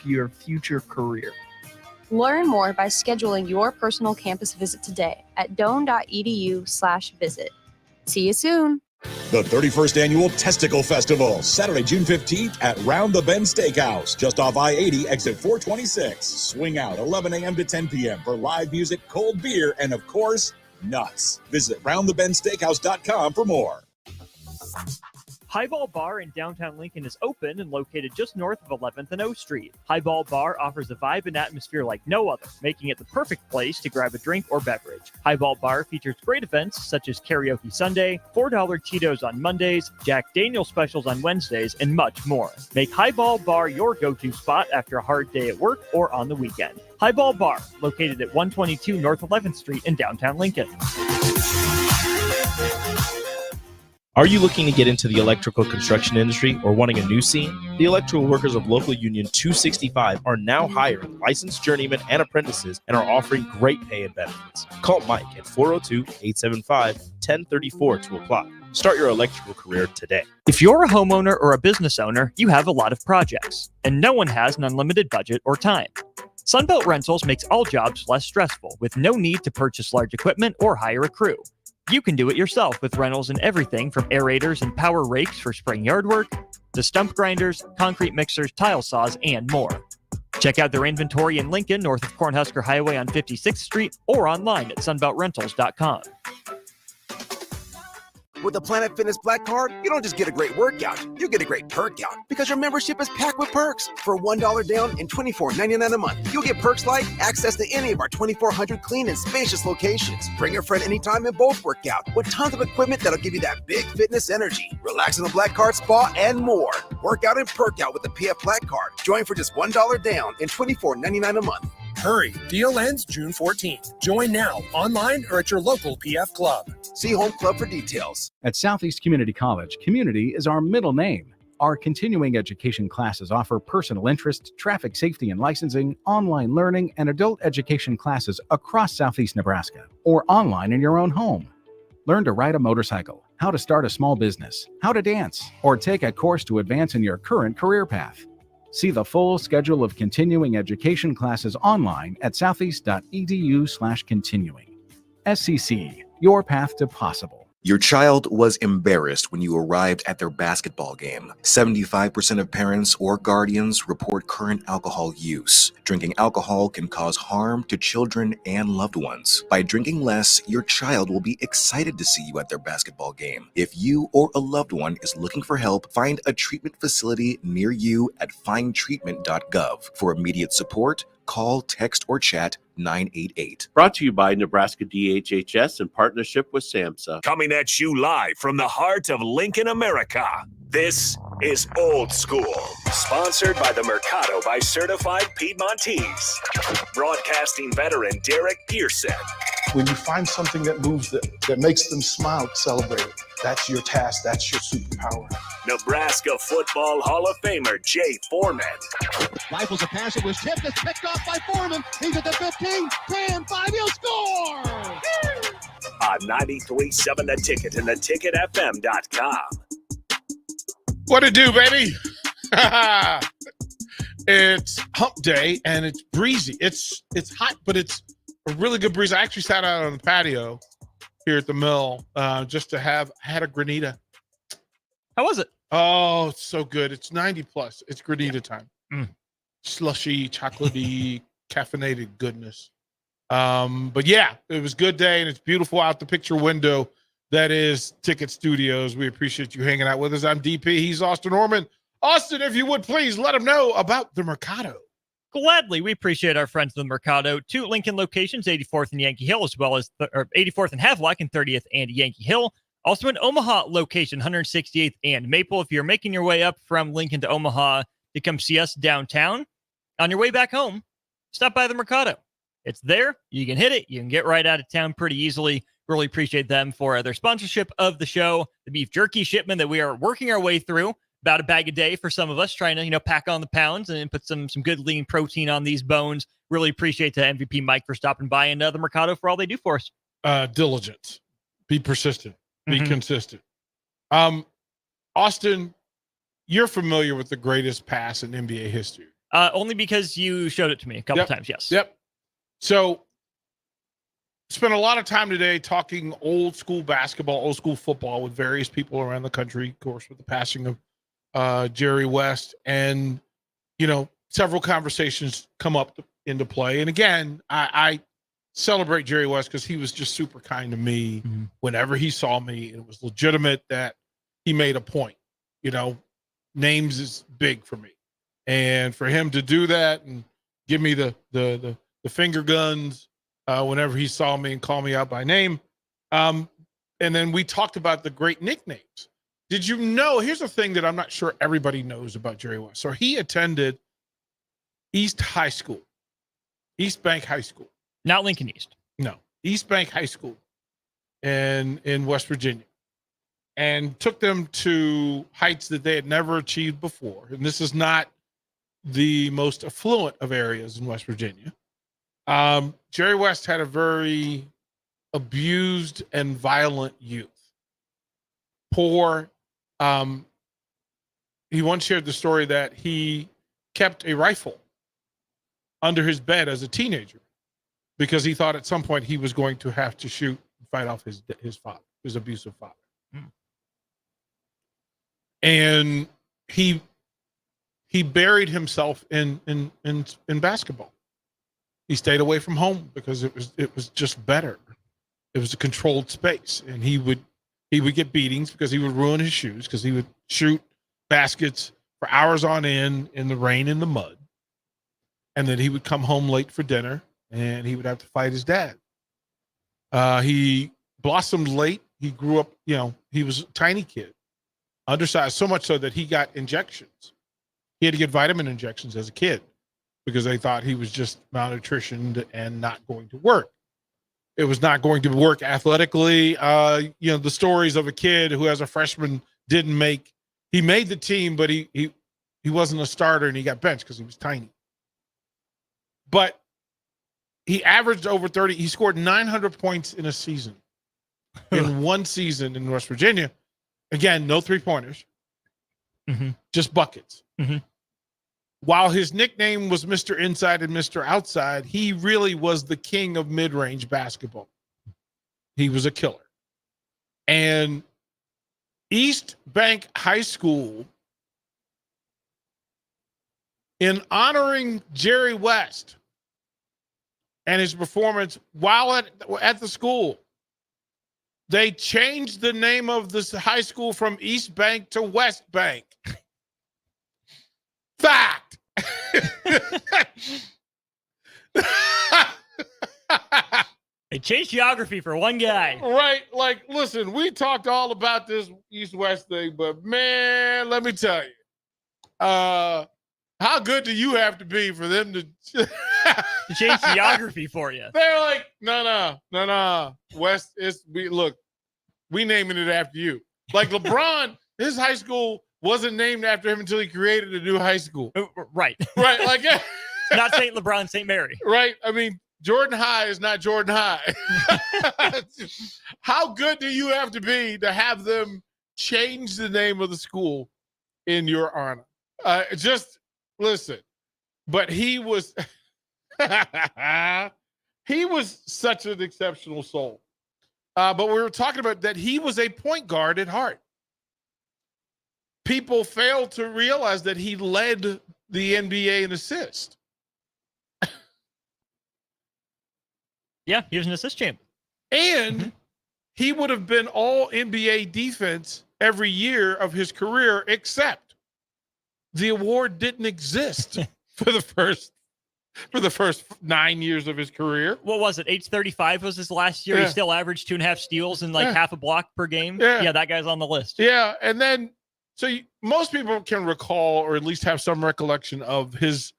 your future career. Learn more by scheduling your personal campus visit today at doane.edu/visit. See you soon. The 31st Annual Testicle Festival, Saturday, June 15th at Round the Bend Steakhouse, just off I-80, exit 426. Swing out 11 a.m. to 10 p.m. for live music, cold beer, and of course, nuts. Visit roundthebendsteakhouse.com for more. Highball Bar in downtown Lincoln is open and located just north of 11th and O Street. Highball Bar offers a vibe and atmosphere like no other, making it the perfect place to grab a drink or beverage. Highball Bar features great events such as Karaoke Sunday, $4 Cheetos on Mondays, Jack Daniel's specials on Wednesdays, and much more. Make Highball Bar your go-to spot after a hard day at work or on the weekend. Highball Bar, located at 122 North 11th Street in downtown Lincoln. Are you looking to get into the electrical construction industry or wanting a new scene? The electrical workers of Local Union 265 are now hiring licensed journeymen and apprentices and are offering great pay and benefits. Call Mike at 402-875-1034 to apply. Start your electrical career today. If you're a homeowner or a business owner, you have a lot of projects, and no one has an unlimited budget or time. Sunbelt Rentals makes all jobs less stressful with no need to purchase large equipment or hire a crew. You can do it yourself with rentals and everything from aerators and power rakes for spring yard work to stump grinders, concrete mixers, tile saws, and more. Check out their inventory in Lincoln, north of Cornhusker Highway on 56th Street, or online at sunbeltrentals.com. With the Planet Fitness Black Card, you don't just get a great workout, you get a great perk out because your membership is packed with perks. For $1 down and $24.99 a month, you'll get perks like access to any of our 2,400 clean and spacious locations. Bring a friend anytime and both work out with tons of equipment that'll give you that big fitness energy. Relax in the Black Card spa and more. Work out and perk out with the PF Black Card. Join for just $1 down and $24.99 a month. Hurry, deal ends June 14th. Join now, online or at your local PF Club. See Home Club for details. At Southeast Community College, community is our middle name. Our continuing education classes offer personal interest, traffic safety and licensing, online learning, and adult education classes across Southeast Nebraska or online in your own home. Learn to ride a motorcycle, how to start a small business, how to dance, or take a course to advance in your current career path. See the full schedule of continuing education classes online at southeast.edu/continuing. SCC, your path to possible. Your child was embarrassed when you arrived at their basketball game. 75% of parents or guardians report current alcohol use. Drinking alcohol can cause harm to children and loved ones. By drinking less, your child will be excited to see you at their basketball game. If you or a loved one is looking for help, find a treatment facility near you at findtreatment.gov. For immediate support, call, text, or chat 988. Brought to you by Nebraska DHHS in partnership with SAMHSA. Coming at you live from the heart of Lincoln, America. This is Old School, sponsored by the Mercado by Certified Piedmontese. Broadcasting veteran Derek Pearson. When you find something that moves them, that makes them smile, celebrate it. That's your task. That's your superpower. Nebraska Football Hall of Famer Jay Foreman. Rifles a pass. It was tipped. It's picked off by Foreman. He's at the 15, 10, 5. He'll score! On 93.7 The Ticket and theticketfm.com. What it do, baby? It's hump day and it's breezy. It's hot, but it's a really good breeze. I actually sat out on the patio here at the mill just to had a granita. How was it? Oh, it's so good. It's 90 plus. It's granita time. Slushy, chocolatey, caffeinated goodness. But yeah, it was a good day and it's beautiful out the picture window. That is Ticket Studios. We appreciate you hanging out with us. I'm DP. He's Austin Orman. Austin, if you would please let him know about the Mercado. Gladly. We appreciate our friends in the Mercado. 2 Lincoln locations, 84th and Yankee Hill, as well as 84th and Havelock and 30th and Yankee Hill. Also an Omaha location, 168th and Maple. If you're making your way up from Lincoln to Omaha to come see us downtown, on your way back home, stop by the Mercado. It's there. You can hit it. You can get right out of town pretty easily. Really appreciate them for their sponsorship of the show. The beef jerky shipment that we are working our way through, about a bag a day for some of us, trying to, pack on the pounds and put some good lean protein on these bones. Really appreciate the MVP Mike for stopping by and the Mercado for all they do for us. Diligence. Be persistent. Be consistent. Austin, you're familiar with the greatest pass in NBA history. Only because you showed it to me a couple times. Yes. Yep. So spent a lot of time today talking old school basketball, old school football with various people around the country, of course, with the passing of Jerry West. And, several conversations come up into play. And again, I celebrate Jerry West because he was just super kind to me whenever he saw me. It was legitimate that he made a point. Names is big for me. And for him to do that and give me the finger guns whenever he saw me and call me out by name. And then we talked about the great nicknames. Did you know, here's a thing that I'm not sure everybody knows about Jerry West. So he attended East High School, East Bank High School. Not Lincoln East. No, East Bank High School in West Virginia. And took them to heights that they had never achieved before. And this is not the most affluent of areas in West Virginia. Jerry West had a very abused and violent youth. Poor. He once shared the story that he kept a rifle under his bed as a teenager because he thought at some point he was going to have to shoot and fight off his father, his abusive father. And he buried himself in basketball. He stayed away from home because it was just better. It was a controlled space, and he would get beatings because he would ruin his shoes because he would shoot baskets for hours on end in the rain and the mud, and then he would come home late for dinner and he would have to fight his dad. He blossomed late. He grew up. He was a tiny kid. Undersized, so much so that he got injections. He had to get vitamin injections as a kid because they thought he was just malnutritioned and not going to work. It was not going to work athletically. The stories of a kid who as a freshman he made the team, but he wasn't a starter and he got benched because he was tiny. But he averaged over 30. He scored 900 points in a season, in one season in West Virginia. Again, no three-pointers, just buckets. While his nickname was Mr. Inside and Mr. Outside, he really was the king of mid-range basketball. He was a killer. And East Bank High School, in honoring Jerry West and his performance while at the school, they changed the name of this high school from East Bank to West Bank. Fact. They changed geography for one guy. Right. Like, listen, we talked all about this East-West thing, but man, let me tell you, how good do you have to be for them to change geography for you? They're like, no. West is we naming it after you. Like LeBron, his high school wasn't named after him until he created a new high school. Right. Right. Like, yeah. Not St. LeBron, St. Mary. Right. I mean, Jordan High is not Jordan High. How good do you have to be to have them change the name of the school in your honor? Just listen. But he was such an exceptional soul. But we were talking about that he was a point guard at heart. People fail to realize that he led the NBA in assists. Yeah, he was an assist champ. And he would have been all NBA defense every year of his career, except the award didn't exist for the first 9 years of his career. What was it? 835 was his last year. Yeah. He still averaged 2.5 steals and half a block per game. Yeah. That guy's on the list. Yeah, and then most people can recall, or at least have some recollection of his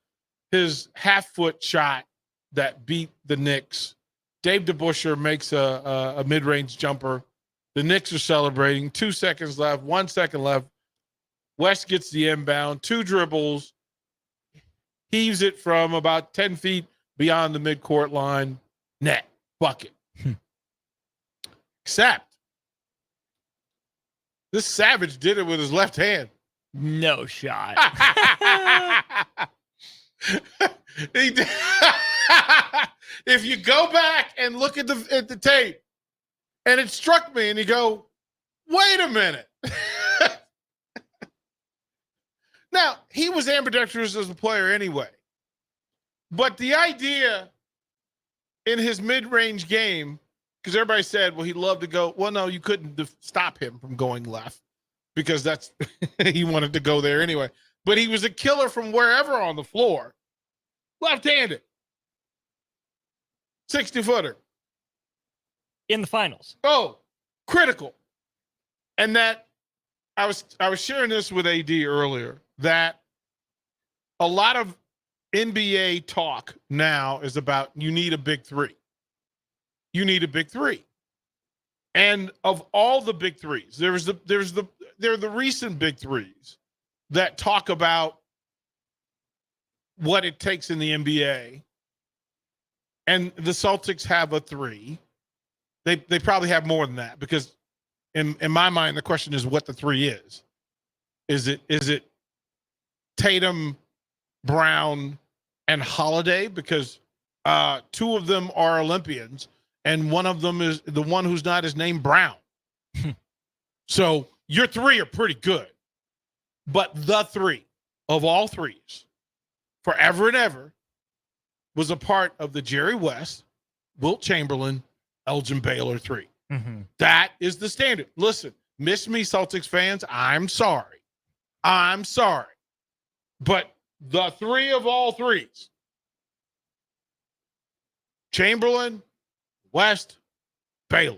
half-foot shot that beat the Knicks. Dave DeBusschere makes a mid-range jumper. The Knicks are celebrating. 2 seconds left, 1 second left. West gets the inbound, 2 dribbles, heaves it from about 10 feet beyond the midcourt line. Net, bucket. Except this savage did it with his left hand. No shot. He did. If you go back and look at the tape, and it struck me, and you go, wait a minute. Now, he was ambidextrous as a player anyway. But the idea in his mid-range game, because everybody said, well, he loved to go. Well, no, you couldn't stop him from going left because that's he wanted to go there anyway. But he was a killer from wherever on the floor. Left-handed. 60-footer. In the finals. Oh, critical. And that I was sharing this with AD earlier, that a lot of NBA talk now is about you need a big three. You need a big three. And of all the big threes, there are the recent big threes that talk about what it takes in the NBA. And the Celtics have a three. They probably have more than that because in my mind, the question is what the three is. Is it Tatum, Brown, and Holiday? Because two of them are Olympians, and one of them is the one who's not is named Brown. So your three are pretty good. But the three of all threes, forever and ever, was a part of the Jerry West, Wilt Chamberlain, Elgin Baylor three. Mm-hmm. That is the standard. Listen, miss me, Celtics fans. I'm sorry. But the three of all threes, Chamberlain, West, Baylor.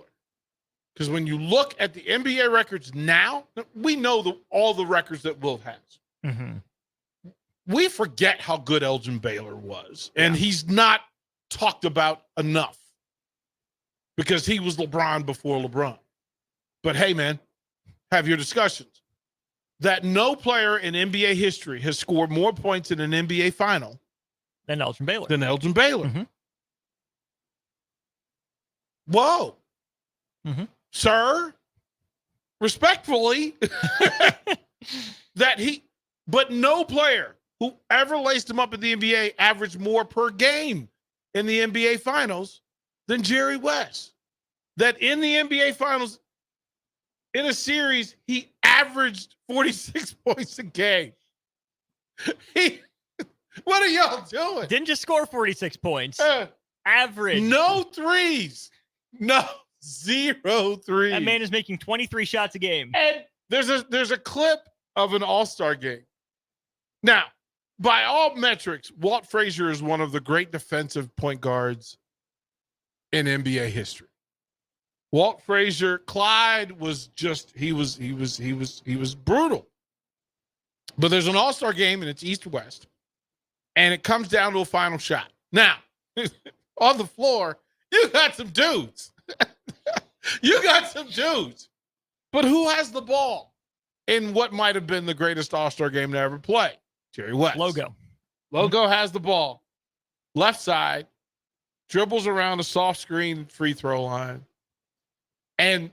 Because when you look at the NBA records now, we know all the records that Wilt has. Mm-hmm. We forget how good Elgin Baylor was. And he's not talked about enough because he was LeBron before LeBron. But hey, man, have your discussions. That no player in NBA history has scored more points in an NBA final than Elgin Baylor. Mm-hmm. Whoa. Mm-hmm. Sir, respectfully, but no player who ever laced him up in the NBA averaged more per game in the NBA finals than Jerry West. That in the NBA finals, in a series, he averaged 46 points a game. What are y'all doing? Didn't just score 46 points. Average. No threes. No, 0 threes. That man is making 23 shots a game. And there's a clip of an all-star game. Now, by all metrics, Walt Frazier is one of the great defensive point guards in NBA history. Walt Frazier, Clyde was just he was brutal. But there's an all-star game and it's East-West. And it comes down to a final shot. Now, on the floor, you got some dudes. But who has the ball in what might have been the greatest all-star game to ever play? Jerry West. Logo has the ball. Left side, dribbles around a soft screen free throw line. And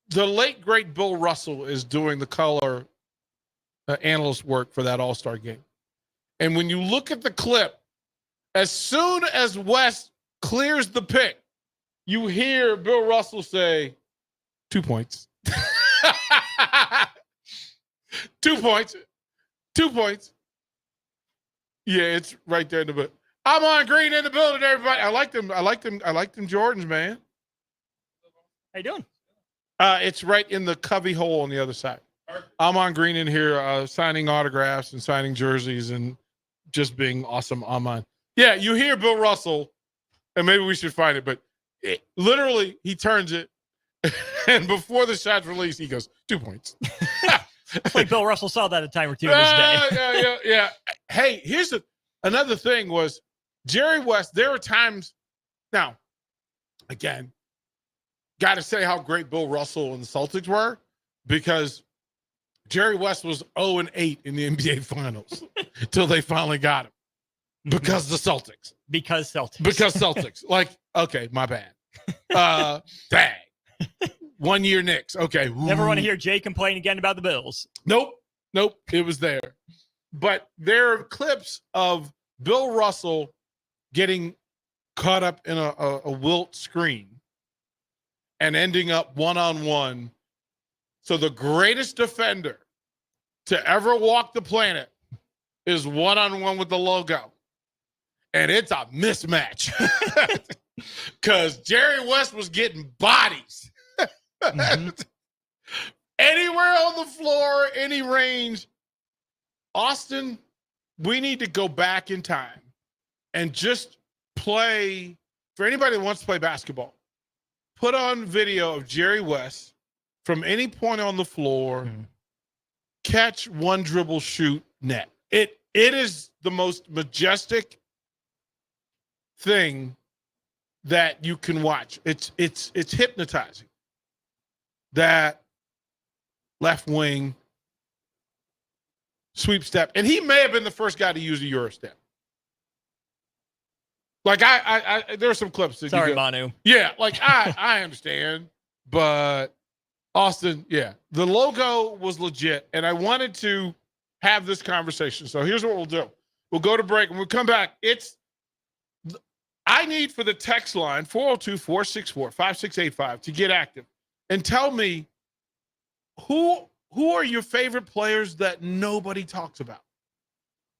the late, great Bill Russell is doing the color analyst work for that all-star game. And when you look at the clip, as soon as West clears the pick, you hear Bill Russell say, 2 points. 2 points. 2 points. Yeah, it's right there in the book. I'm on Green in the building, everybody. I like them Jordans, man. How you doing? It's right in the cubby hole on the other side. I'm on Green in here, signing autographs and signing jerseys and just being awesome on mine. Yeah, you hear Bill Russell, and maybe we should find it, but literally he turns it, and before the shot's released, he goes, 2 points. Like Bill Russell saw that a time or two in his day. Yeah. Hey, here's another thing was Jerry West, there are times, now, again, got to say how great Bill Russell and the Celtics were, because Jerry West was 0-8 in the NBA Finals until they finally got him. Because the Celtics. Because Celtics. Like, okay, my bad. Dang. 1 year Knicks. Okay. Never want to hear Jay complain again about the Bills. Nope. It was there. But there are clips of Bill Russell getting caught up in a wilt screen and ending up one-on-one. So the greatest defender to ever walk the planet is one-on-one with the logo. And it's a mismatch because Jerry West was getting bodies. Anywhere on the floor, any range. Austin, we need to go back in time and just play, for anybody that wants to play basketball, put on video of Jerry West from any point on the floor, catch, one dribble, shoot, net. It is the most majestic thing that you can watch. It's hypnotizing. That left wing sweep step, and he may have been the first guy to use a Euro step. Like I there are some clips. That Sorry, Manu. Yeah, like I understand, but Austin, yeah, the logo was legit, and I wanted to have this conversation. So here's what we'll do: we'll go to break, and we'll come back. I need for the text line 402-464-5685 to get active and tell me who are your favorite players that nobody talks about.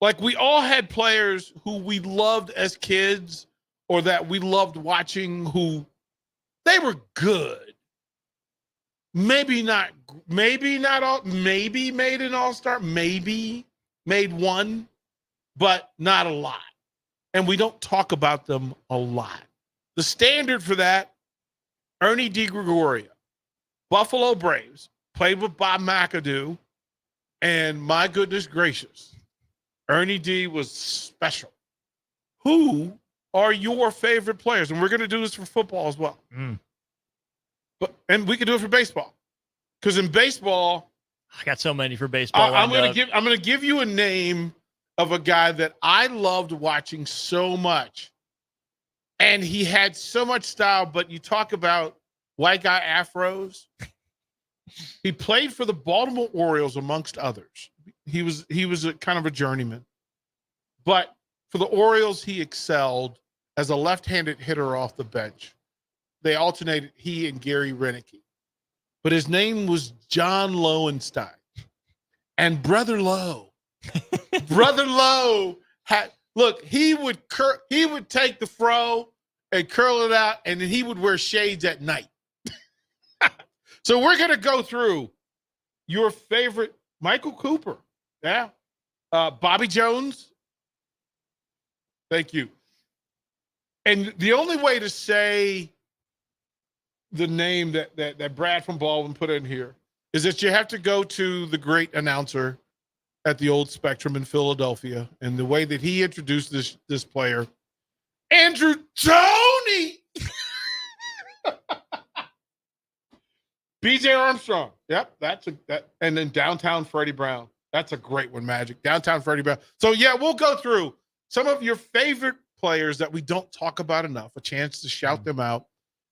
Like, we all had players who we loved as kids or that we loved watching, who they were good. Maybe not all, maybe made an all-star, maybe made one, but not a lot. And we don't talk about them a lot. The standard for that, Ernie DiGregorio, Buffalo Braves, played with Bob McAdoo, and my goodness gracious, Ernie D was special. Who are your favorite players? And we're going to do this for football as well. And we can do it for baseball. Because in baseball, I got so many for baseball. I'm going to give you a name of a guy that I loved watching so much. And he had so much style, but you talk about white guy afros. He played for the Baltimore Orioles, amongst others. He was a kind of a journeyman. But for the Orioles, he excelled as a left-handed hitter off the bench. They alternated, he and Gary Renicky. But his name was John Lowenstein. And Brother Lowe he would take the fro and curl it out, and then he would wear shades at night. So we're going to go through your favorite. Michael Cooper. Yeah. Bobby Jones. Thank you. And the only way to say the name that Brad from Baldwin put in here is that you have to go to the great announcer at the Old Spectrum in Philadelphia, and the way that he introduced this player, Andrew Toney. BJ Armstrong. Yep, and then Downtown Freddie Brown. That's a great one, Magic. Downtown Freddie Brown. So yeah, we'll go through some of your favorite players that we don't talk about enough, a chance to shout them out,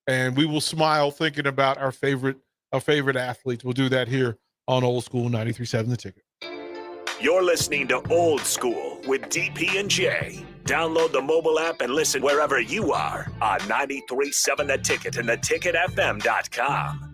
and we will smile thinking about our favorite athletes. We'll do that here on Old School 93.7 The Ticket. You're listening to Old School with DP and J. Download the mobile app and listen wherever you are on 93.7 The Ticket and theticketfm.com.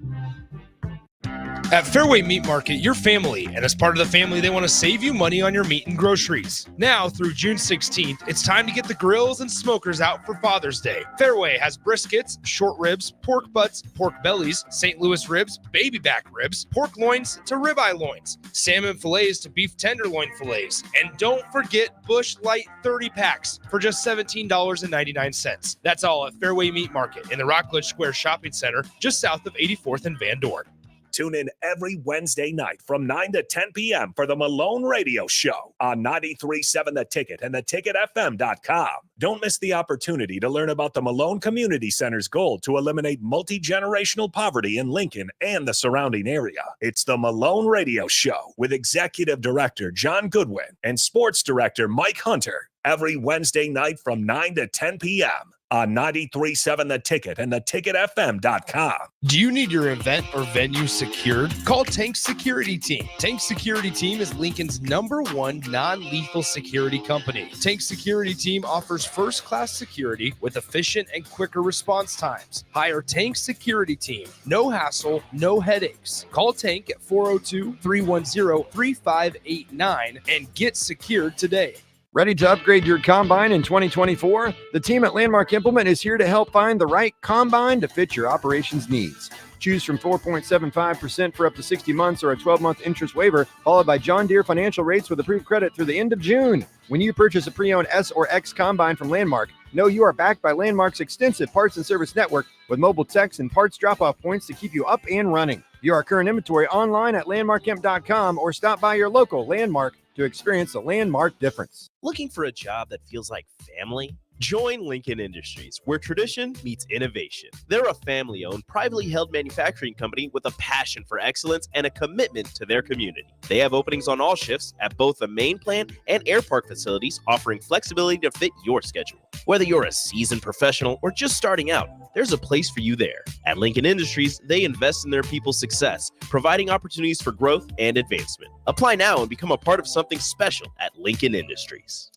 At Fairway Meat Market, your family, and as part of the family, they want to save you money on your meat and groceries. Now, through June 16th, it's time to get the grills and smokers out for Father's Day. Fairway has briskets, short ribs, pork butts, pork bellies, St. Louis ribs, baby back ribs, pork loins to ribeye loins, salmon fillets to beef tenderloin fillets. And don't forget Busch Light 30 packs for just $17.99. That's all at Fairway Meat Market in the Rockledge Square Shopping Center, just south of 84th and Van Dorn. Tune in every Wednesday night from 9 to 10 p.m. for the Malone Radio Show on 93.7 The Ticket and theticketfm.com. Don't miss the opportunity to learn about the Malone Community Center's goal to eliminate multi-generational poverty in Lincoln and the surrounding area. It's the Malone Radio Show with Executive Director John Goodwin and Sports Director Mike Hunter every Wednesday night from 9 to 10 p.m. on 93.7 The Ticket and theticketfm.com. Do you need your event or venue secured? Call Tank Security Team. Tank Security Team is Lincoln's #1 non-lethal security company. Tank Security Team offers first-class security with efficient and quicker response times. Hire Tank Security Team. No hassle, no headaches. Call Tank at 402-310-3589 and get secured today. Ready to upgrade your combine in 2024? The team at Landmark Implement is here to help find the right combine to fit your operations needs. Choose from 4.75% for up to 60 months or a 12-month interest waiver, followed by John Deere financial rates with approved credit through the end of June. When you purchase a pre-owned S or X combine from Landmark, know you are backed by Landmark's extensive parts and service network with mobile techs and parts drop-off points to keep you up and running. View our current inventory online at landmarkimp.com or stop by your local Landmark to experience the Landmark difference. Looking for a job that feels like family? Join Lincoln Industries, where tradition meets innovation. They're a family-owned, privately held manufacturing company with a passion for excellence and a commitment to their community. They have openings on all shifts at both the main plant and Air Park facilities, offering flexibility to fit your schedule. Whether you're a seasoned professional or just starting out, there's a place for you there. At Lincoln Industries, they invest in their people's success, providing opportunities for growth and advancement. Apply now and become a part of something special at Lincoln Industries.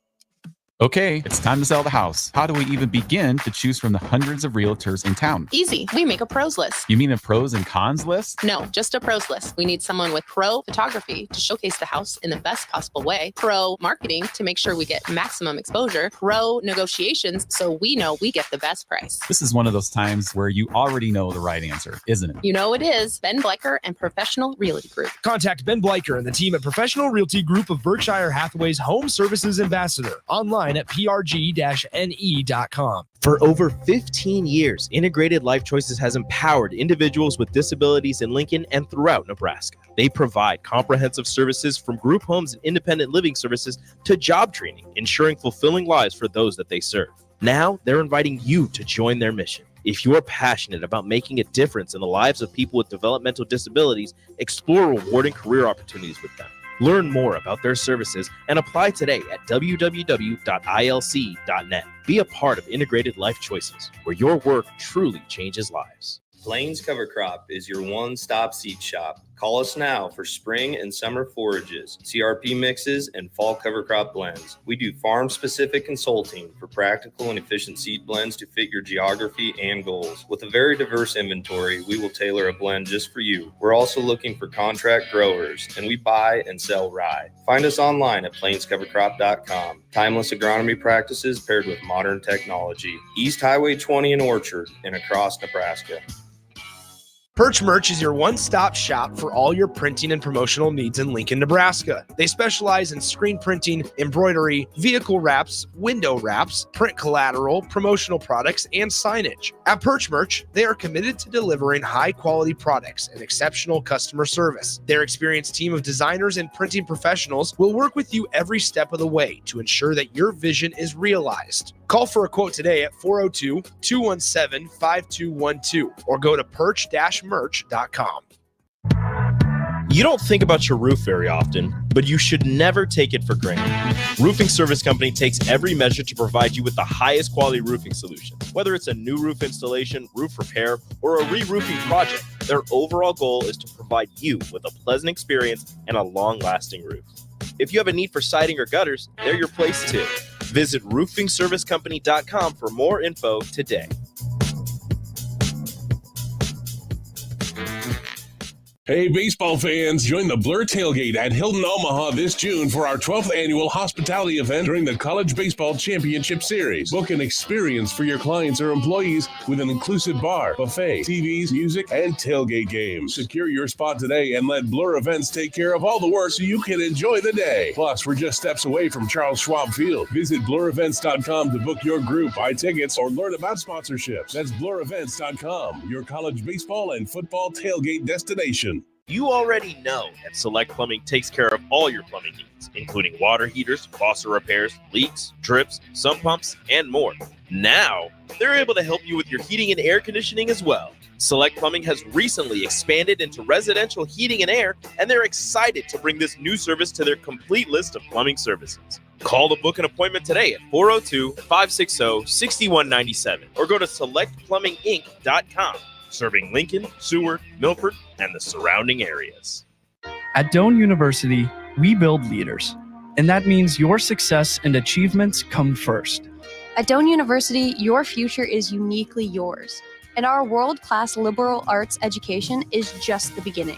Okay, it's time to sell the house. How do we even begin to choose from the hundreds of realtors in town? Easy. We make a pros list. You mean a pros and cons list? No, just a pros list. We need someone with pro photography to showcase the house in the best possible way, pro marketing to make sure we get maximum exposure, pro negotiations so we know we get the best price. This is one of those times where you already know the right answer, isn't it? You know it is. Ben Bleicher and Professional Realty Group. Contact Ben Bleicher and the team at Professional Realty Group of Berkshire Hathaway's Home Services Ambassador. Online at prg-ne.com. For over 15 years, Integrated Life Choices has empowered individuals with disabilities in Lincoln and throughout Nebraska. They provide comprehensive services from group homes and independent living services to job training, ensuring fulfilling lives for those that they serve. Now, they're inviting you to join their mission. If you're passionate about making a difference in the lives of people with developmental disabilities, explore rewarding career opportunities with them. Learn more about their services and apply today at www.ilc.net. Be a part of Integrated Life Choices, where your work truly changes lives. Plains Cover Crop is your one-stop seed shop. Call us now for spring and summer forages, CRP mixes, and fall cover crop blends. We do farm-specific consulting for practical and efficient seed blends to fit your geography and goals. With a very diverse inventory, we will tailor a blend just for you. We're also looking for contract growers, and we buy and sell rye. Find us online at plainscovercrop.com. Timeless agronomy practices paired with modern technology. East Highway 20 in Orchard and across Nebraska. Perch Merch is your one-stop shop for all your printing and promotional needs in Lincoln, Nebraska. They specialize in screen printing, embroidery, vehicle wraps, window wraps, print collateral, promotional products, and signage. At Perch Merch, they are committed to delivering high-quality products and exceptional customer service. Their experienced team of designers and printing professionals will work with you every step of the way to ensure that your vision is realized. Call for a quote today at 402-217-5212 or go to perch-merch.com. You don't think about your roof very often, but you should never take it for granted. Roofing Service Company takes every measure to provide you with the highest quality roofing solution. Whether it's a new roof installation, roof repair, or a re-roofing project, their overall goal is to provide you with a pleasant experience and a long-lasting roof. If you have a need for siding or gutters, they're your place too. Visit roofingservicecompany.com for more info today. Hey, baseball fans, join the Blur Tailgate at Hilton Omaha this June for our 12th annual hospitality event during the College Baseball Championship Series. Book an experience for your clients or employees with an inclusive bar, buffet, TVs, music, and tailgate games. Secure your spot today and let Blur Events take care of all the work so you can enjoy the day. Plus, we're just steps away from Charles Schwab Field. Visit blurevents.com to book your group, buy tickets, or learn about sponsorships. That's blurevents.com, your college baseball and football tailgate destination. You already know that Select Plumbing takes care of all your plumbing needs, including water heaters, faucet repairs, leaks, drips, sump pumps, and more. Now, they're able to help you with your heating and air conditioning as well. Select Plumbing has recently expanded into residential heating and air, and they're excited to bring this new service to their complete list of plumbing services. Call to book an appointment today at 402-560-6197 or go to selectplumbinginc.com, serving Lincoln, Seward, Milford, and the surrounding areas. At Doane University, we build leaders, and that means your success and achievements come first. At Doane University, your future is uniquely yours, and our world-class liberal arts education is just the beginning.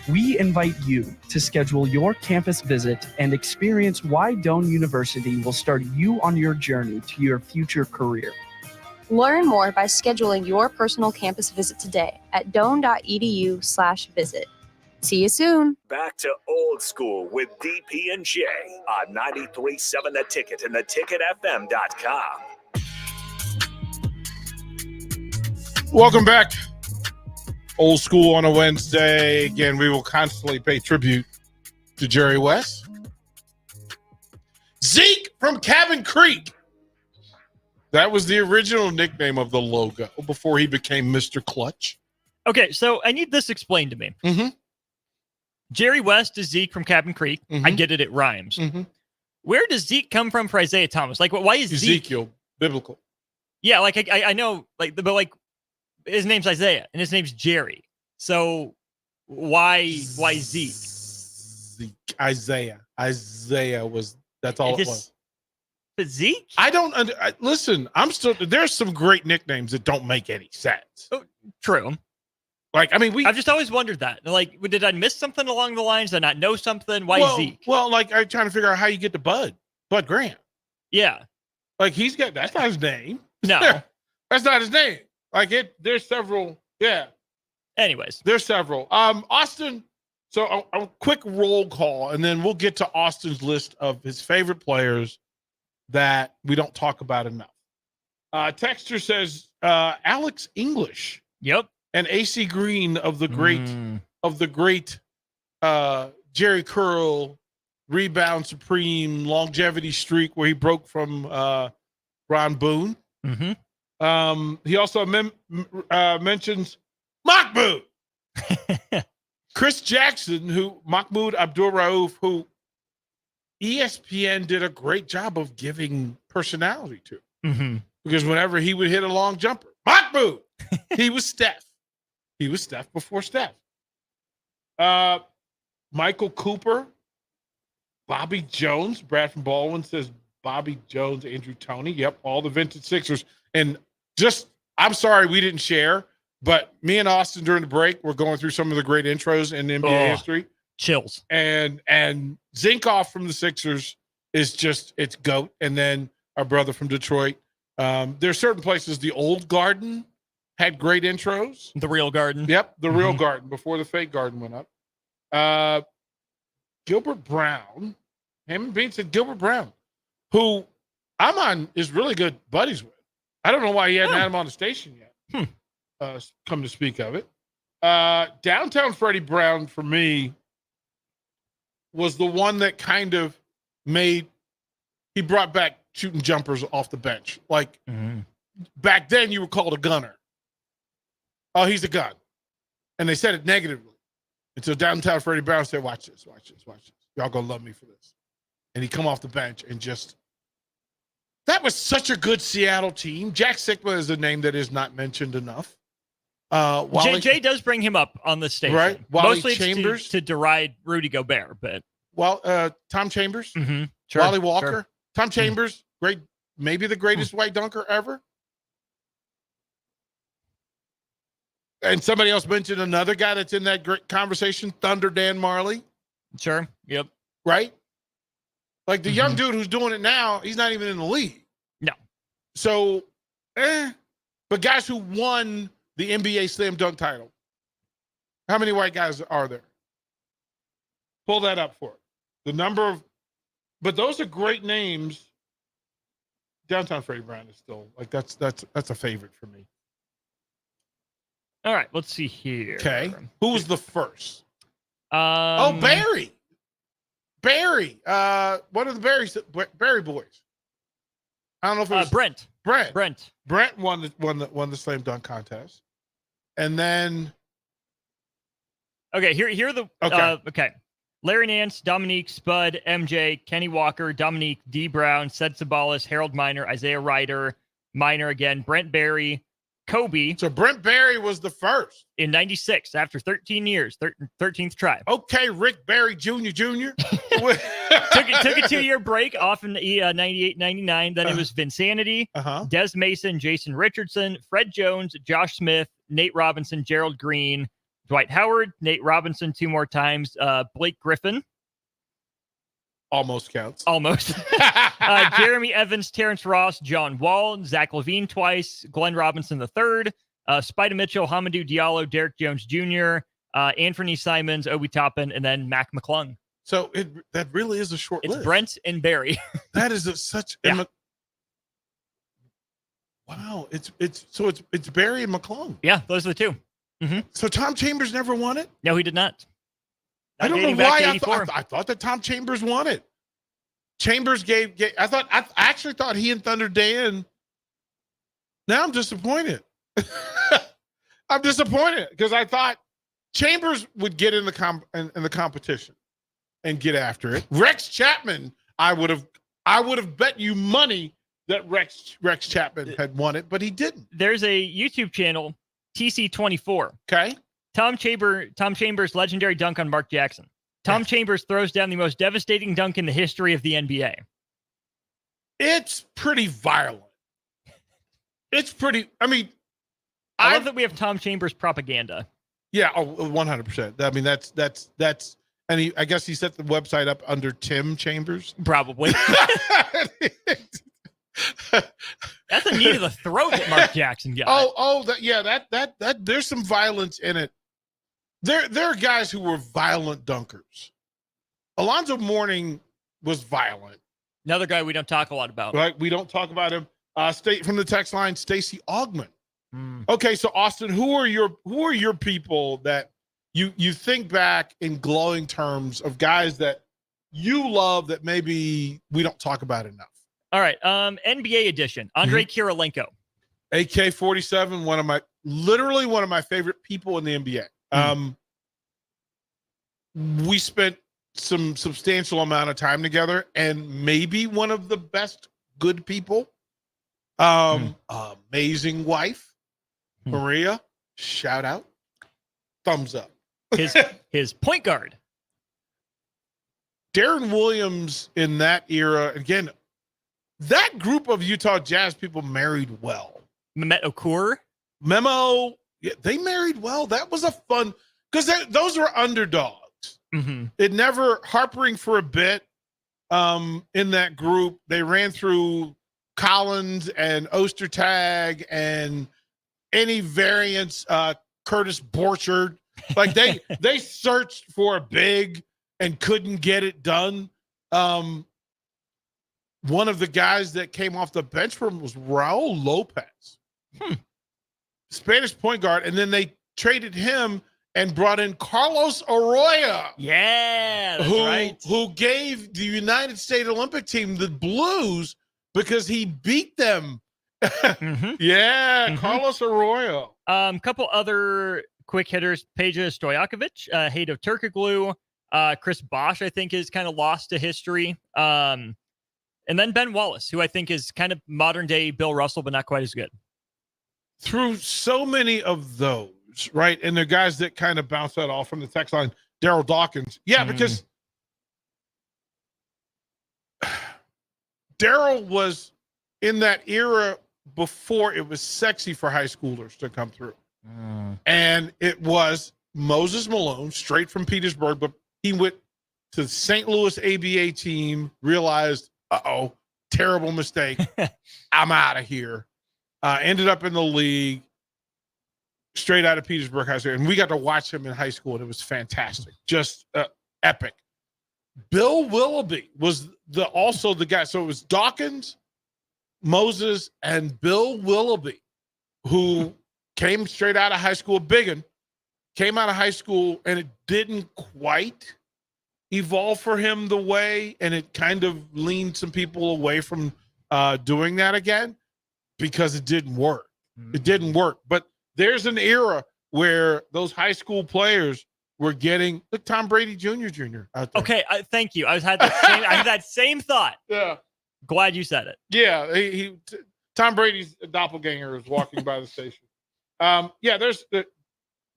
We invite you to schedule your campus visit and experience why Doane University will start you on your journey to your future career. Learn more by scheduling your personal campus visit today at doane.edu/visit. See you soon. Back to old school with DP and J on 93.7 The Ticket and theticketfm.com. Welcome back. Old school on a Wednesday. Again, we will constantly pay tribute to Jerry West. Zeke from Cabin Creek. That was the original nickname of the logo before he became Mr. Clutch. Okay, so I need this explained to me. Mm-hmm. Jerry West is Zeke from Cabin Creek. Mm-hmm. I get it. It rhymes. Mm-hmm. Where does Zeke come from for Isaiah Thomas? Like, why is Ezekiel biblical? Yeah, like I know, like, but like his name's Isaiah and his name's Jerry. So why Zeke? Isaiah was. That's all it was. But Zeke? I don't listen. There's some great nicknames that don't make any sense. Oh, true. Like, I mean, I've just always wondered that. Like, did I miss something along the lines? Did I not know something? Why Zeke? Well, like, I'm trying to figure out how you get to Bud Graham. Yeah. Like, that's not his name. No. That's not his name. Like, there's several. Yeah. Anyways. There's several. Austin, so a quick roll call, and then we'll get to Austin's list of his favorite players that we don't talk about enough. Texter says Alex English. Yep. And AC Green of the great Jerry Curl rebound supreme longevity streak where he broke from Ron Boone. Mm-hmm. He also mentions Mahmoud. Chris Jackson, Mahmoud Abdul-Rauf, who ESPN did a great job of giving personality to. Mm-hmm. Because whenever he would hit a long jumper, Mahmoud, he was Steph. He was Steph before Steph. Michael Cooper, Bobby Jones. Brad from Baldwin says Bobby Jones, Andrew Toney. Yep, all the vintage Sixers. And I'm sorry we didn't share, but me and Austin during the break were going through some of the great intros in NBA history. Chills. And Zinkoff from the Sixers is it's GOAT. And then our brother from Detroit. There's certain places, the Old Garden had great intros. The Real Garden. Yep, the Real Garden before the fake garden went up. Gilbert Brown. Him and Bean said Gilbert Brown, who Amon is really good buddies with. I don't know why he hadn't had him on the station yet. Come to speak of it. Downtown Freddie Brown, for me, was the one that kind of he brought back shooting jumpers off the bench. Like, back then you were called a gunner. Oh, he's a gun. And they said it negatively. Until Downtown Freddie Brown said, watch this. Y'all gonna love me for this. And he come off the bench and that was such a good Seattle team. Jack Sikma is a name that is not mentioned enough. Jay does bring him up on the station. Right. Wally Mostly Chambers. to deride Rudy Gobert, but. Tom Chambers. Mm-hmm. Sure, Wally Walker. Sure. Tom Chambers, great, maybe the greatest white dunker ever. And somebody else mentioned another guy that's in that great conversation, Thunder Dan Marley. Sure. Yep. Right? Like the young dude who's doing it now, he's not even in the league. No. So, but guys who won the NBA Slam Dunk title, how many white guys are there? Pull that up for it. The number of, but those are great names. Downtown Freddie Brown is still like that's a favorite for me. All right, let's see here. Okay, who was the first? Barry. One of the Barry boys. I don't know if it was Brent. Brent won the slam dunk contest, and then here the okay. Okay. Larry Nance, Dominique Spud, MJ, Kenny Walker, Dominique D. Brown, Sed Sabalas, Harold Miner, Isaiah Ryder, Miner again, Brent Barry, Kobe. So Brent Barry was the first. In 96, after 13 years, 13th try. Okay, Rick Barry Jr. took a 2-year break off in 98, 99. Then it was Vinsanity, Des Mason, Jason Richardson, Fred Jones, Josh Smith, Nate Robinson, Gerald Green, Dwight Howard, Nate Robinson 2 more times, Blake Griffin. Almost counts. Almost. Jeremy Evans, Terrence Ross, John Wall, Zach Levine twice, Glenn Robinson III, Spida Mitchell, Hamidou Diallo, Derek Jones Jr., Anthony Simons, Obi Toppin, and then Mac McClung. So that really is a short list. It's Brent and Barry. That is such. Yeah. Wow. It's Barry and McClung. Yeah, those are the 2. Mm-hmm. So Tom Chambers never won it? No, he did not. I don't know why I thought that Tom Chambers won it. Chambers gave I actually thought he and Thunder Dan. Now I'm disappointed. I'm disappointed because I thought Chambers would get in the competition and get after it. Rex Chapman, I would have bet you money that Rex Chapman had won it, but he didn't. There's a YouTube channel, TC24. Okay. Tom Chambers' legendary dunk on Mark Jackson. Tom Chambers throws down the most devastating dunk in the history of the NBA. It's pretty violent. I love that we have Tom Chambers propaganda. Yeah, 100%. I mean, that's and I guess he set the website up under Tim Chambers. Probably. That's a knee to the throat that Mark Jackson got. That there's some violence in it. There are guys who were violent dunkers. Alonzo Mourning was violent. Another guy we don't talk a lot about. Right, we don't talk about him. State from the text line, Stacey Augmon. Okay, so Austin, who are your people that you think back in glowing terms of guys that you love that maybe we don't talk about enough? All right, NBA edition. Andrei Kirilenko. AK-47, one of my favorite people in the NBA. We spent some substantial amount of time together, and maybe one of the best good people. Amazing wife, Maria. Shout out, thumbs up. His point guard, Darren Williams. In that era, again, that group of Utah Jazz people married well. Mehmet Okur, Memo. Yeah, they married well. That was a fun because those were underdogs. Mm-hmm. It never harpering for a bit. In that group, they ran through Collins and Ostertag and any variants. Curtis Borchard, like they searched for a big and couldn't get it done. One of the guys that came off the bench for him was Raul Lopez. Spanish point guard, and then they traded him and brought in Carlos Arroyo. Yeah, that's right. Who gave the United States Olympic team the blues because he beat them. Yeah, Carlos Arroyo. Couple other quick hitters: Peja Stojakovic, Hedo Turkoglu, Chris Bosh, I think is kind of lost to history. And then Ben Wallace, who I think is kind of modern day Bill Russell, but not quite as good. Through so many of those, right? And the guys that kind of bounce that off from the text line, Daryl Dawkins. Yeah, because Daryl was in that era before it was sexy for high schoolers to come through. And it was Moses Malone, straight from Petersburg, but he went to the St. Louis ABA team, realized, terrible mistake. I'm out of here. Ended up in the league, straight out of Petersburg High School. And we got to watch him in high school, and it was fantastic. Just epic. Bill Willoughby was also the guy. So it was Dawkins, Moses, and Bill Willoughby, who came straight out of high school, Biggin, came out of high school, and it didn't quite evolve for him the way, and it kind of leaned some people away from doing that again because it didn't work. It didn't work. But there's an era where those high school players we're getting look Tom Brady Jr. out there. Okay, thank you. I had that same thought. Yeah. Glad you said it. Yeah, Tom Brady's doppelganger is walking by the station. There's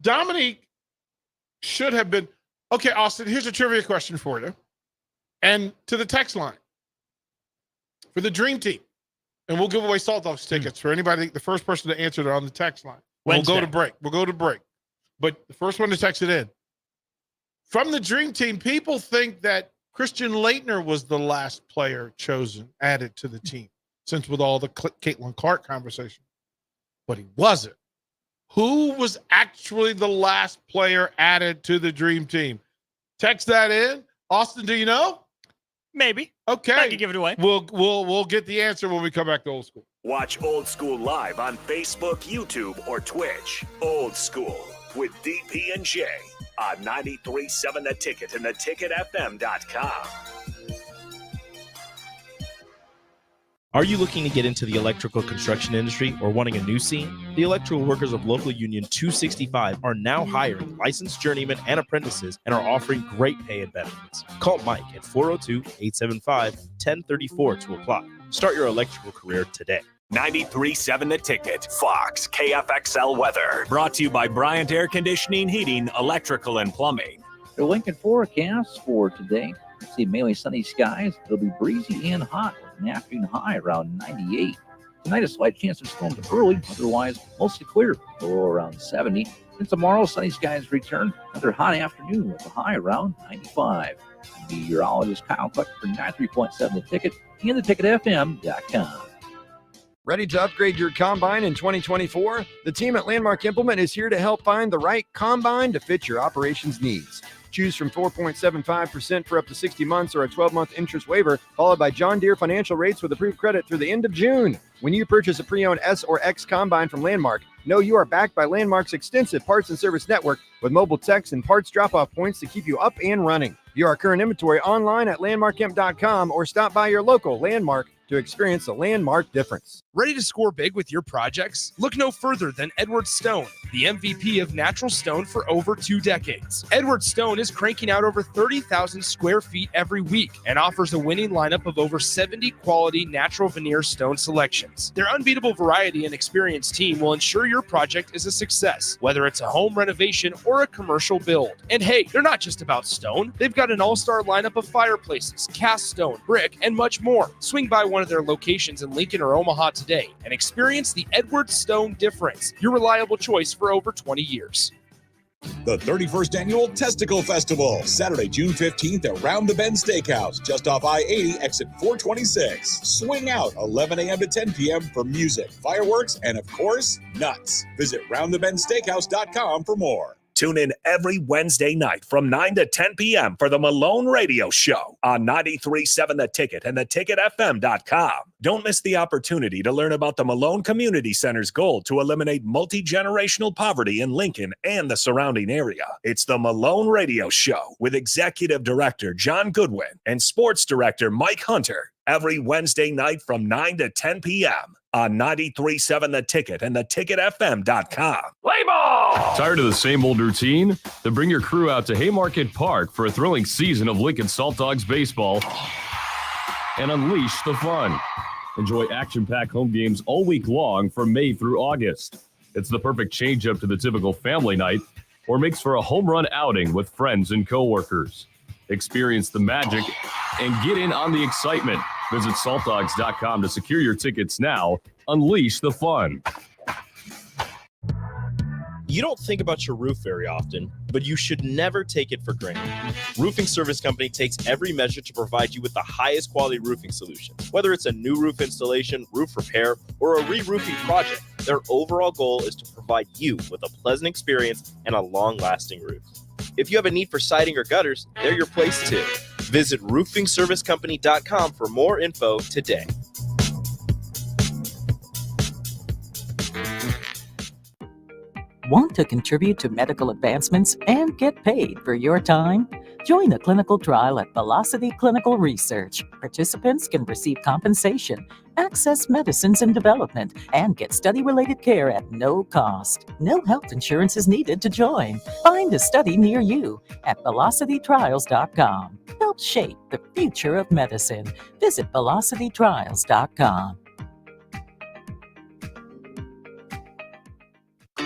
Dominique should have been. Okay, Austin, here's a trivia question for you. And to the text line for the Dream Team. And we'll give away Salt Dogs tickets for anybody, the first person to answer it on the text line. We'll go to break. But the first one to text it in. From the Dream Team, people think that Christian Laettner was the last player added to the team, since with all the Caitlin Clark conversation. But he wasn't. Who was actually the last player added to the Dream Team? Text that in. Austin, do you know? Maybe. Okay. I can give it away. We'll get the answer when we come back to Old School. Watch Old School live on Facebook, YouTube, or Twitch. Old School with DP and J on 93.7 The Ticket and theticketfm.com. Are you looking to get into the electrical construction industry or wanting a new scene? The electrical workers of Local Union 265 are now hiring licensed journeymen and apprentices and are offering great pay and benefits. Call Mike at 402-875-1034 to apply. Start your electrical career today. 93.7 The Ticket, Fox, KFXL weather. Brought to you by Bryant Air Conditioning, Heating, Electrical, and Plumbing. The Lincoln forecast for today. See mainly sunny skies. It'll be breezy and hot with an afternoon high around 98. Tonight, a slight chance of storms early, otherwise mostly clear, low around 70. And tomorrow, sunny skies return. Another hot afternoon with a high around 95. Meteorologist Kyle Cluck for 93.7 The Ticket and theticketfm.com. Ready to upgrade your combine in 2024? The team at Landmark Implement is here to help find the right combine to fit your operations needs. Choose from 4.75% for up to 60 months or a 12-month interest waiver, followed by John Deere financial rates with approved credit through the end of June. When you purchase a pre-owned S or X combine from Landmark, know you are backed by Landmark's extensive parts and service network with mobile techs and parts drop-off points to keep you up and running. View our current inventory online at landmarkimp.com or stop by your local Landmark to experience the Landmark difference. Ready to score big with your projects? Look no further than Edward Stone, the MVP of natural stone for over 2 decades. Edward Stone is cranking out over 30,000 square feet every week and offers a winning lineup of over 70 quality natural veneer stone selections. Their unbeatable variety and experienced team will ensure your project is a success, whether it's a home renovation or a commercial build. And hey, they're not just about stone. They've got an all-star lineup of fireplaces, cast stone, brick, and much more. Swing by one of their locations in Lincoln or Omaha today and experience the Edward Stone difference, your reliable choice for over 20 years. The 31st Annual Testicle Festival, Saturday, June 15th at Round the Bend Steakhouse, just off I-80, exit 426. Swing out 11 a.m. to 10 p.m. for music, fireworks, and of course, nuts. Visit roundthebendsteakhouse.com for more. Tune in every Wednesday night from 9 to 10 p.m. for the Malone Radio Show on 93.7 The Ticket and theticketfm.com. Don't miss the opportunity to learn about the Malone Community Center's goal to eliminate multi-generational poverty in Lincoln and the surrounding area. It's the Malone Radio Show with Executive Director John Goodwin and Sports Director Mike Hunter every Wednesday night from 9 to 10 p.m. on 93.7 The Ticket and theticketfm.com. Play ball! Tired of the same old routine? Then bring your crew out to Haymarket Park for a thrilling season of Lincoln Salt Dogs baseball and unleash the fun. Enjoy action-packed home games all week long from May through August. It's the perfect change-up to the typical family night or makes for a home run outing with friends and coworkers. Experience the magic and get in on the excitement. Visit saltdogs.com to secure your tickets now. Unleash the fun. You don't think about your roof very often, but you should never take it for granted. Roofing Service Company takes every measure to provide you with the highest quality roofing solution. Whether it's a new roof installation, roof repair, or a re-roofing project, their overall goal is to provide you with a pleasant experience and a long-lasting roof. If you have a need for siding or gutters, they're your place too. Visit roofingservicecompany.com for more info today. Want to contribute to medical advancements and get paid for your time? Join the clinical trial at Velocity Clinical Research. Participants can receive compensation, access medicines in development, and get study-related care at no cost. No health insurance is needed to join. Find a study near you at velocitytrials.com. Help shape the future of medicine. Visit velocitytrials.com.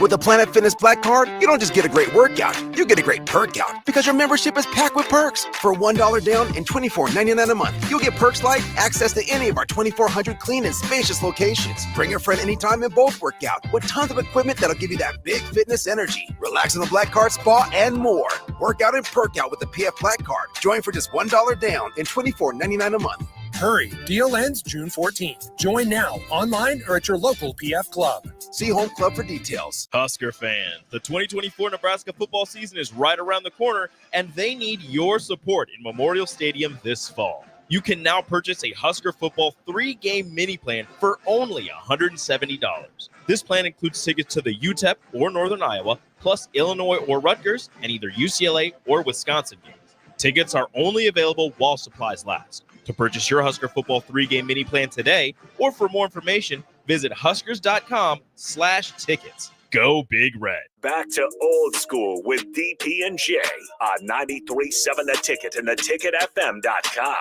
With the Planet Fitness Black Card, you don't just get a great workout, you get a great perk out because your membership is packed with perks. For $1 down and $24.99 a month, you'll get perks like access to any of our 2,400 clean and spacious locations. Bring your friend anytime and both work out with tons of equipment that'll give you that big fitness energy. Relax in the Black Card spa and more. Work out and perk out with the PF Black Card. Join for just $1 down and $24.99 a month. Hurry, deal ends June 14th. Join now, online or at your local PF club. See Home Club for details. Husker fan, the 2024 Nebraska football season is right around the corner, and they need your support in Memorial Stadium this fall. You can now purchase a Husker football 3-game mini plan for only $170. This plan includes tickets to the UTEP or Northern Iowa, plus Illinois or Rutgers, and either UCLA or Wisconsin games. Tickets are only available while supplies last. To purchase your Husker football 3-game mini plan today, or for more information, visit huskers.com/tickets. Go Big Red. Back to old school with DP and J on 93.7 The Ticket and theticketfm.com.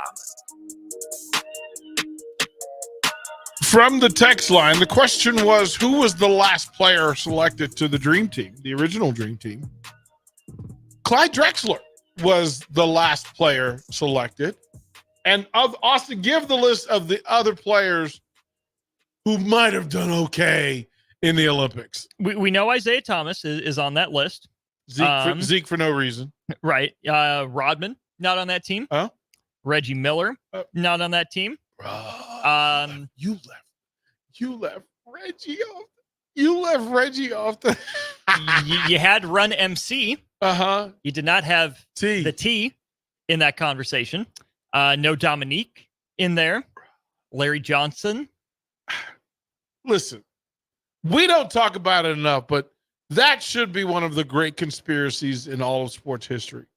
From the text line, the question was, who was the last player selected to the Dream Team, the original Dream Team? Clyde Drexler was the last player selected. And Austin, give the list of the other players who might have done okay in the Olympics. We know Isaiah Thomas is on that list. Zeke for no reason. Right. Rodman, not on that team. Huh? Reggie Miller, not on that team. You left Reggie off. You left Reggie off the you had Run MC. Uh-huh. You did not have the T in that conversation. No Dominique in there. Larry Johnson. Listen, we don't talk about it enough, but that should be one of the great conspiracies in all of sports history.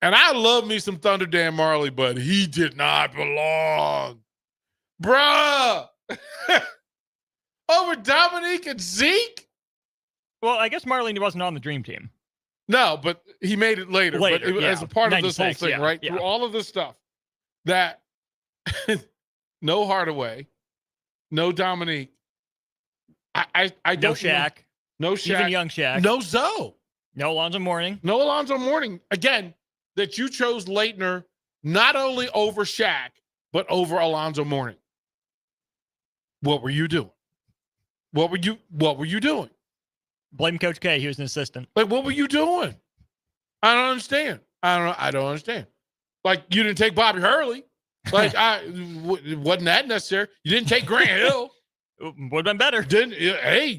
And I love me some Thunder Dan Marley, but he did not belong. Bruh. Over Dominique and Zeke? Well, I guess Marley wasn't on the Dream Team. No, but he made it later. But it, yeah. as a part of this whole thing, right? Yeah. Through all of this stuff. That no Hardaway, no Dominique. I don't no Shaq. No Shaq. Even young Shaq. No Zoe. No Alonzo Mourning. No Alonzo Mourning. Again, that you chose Leitner not only over Shaq, but over Alonzo Mourning. What were you doing? What were you doing? Blame Coach K. He was an assistant. Like, what were you doing? I don't understand. I don't understand. Like, you didn't take Bobby Hurley. Like, wasn't that necessary? You didn't take Grant Hill. Would have been better. Hey,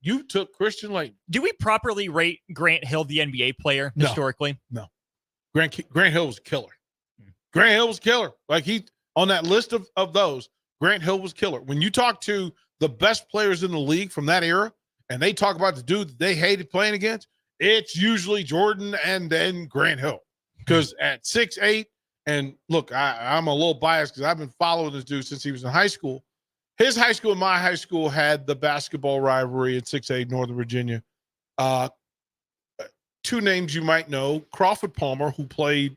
you took Christian Laettner. Do we properly rate Grant Hill the NBA player historically? No. Grant Hill was a killer. Grant Hill was a killer. Like, he on that list of those, Grant Hill was killer. When you talk to the best players in the league from that era, and they talk about the dude that they hated playing against, it's usually Jordan and then Grant Hill. Because at 6'8", and look, I'm a little biased because I've been following this dude since he was in high school. His high school and my high school had the basketball rivalry at 6'8", Northern Virginia. Two names you might know, Crawford Palmer, who played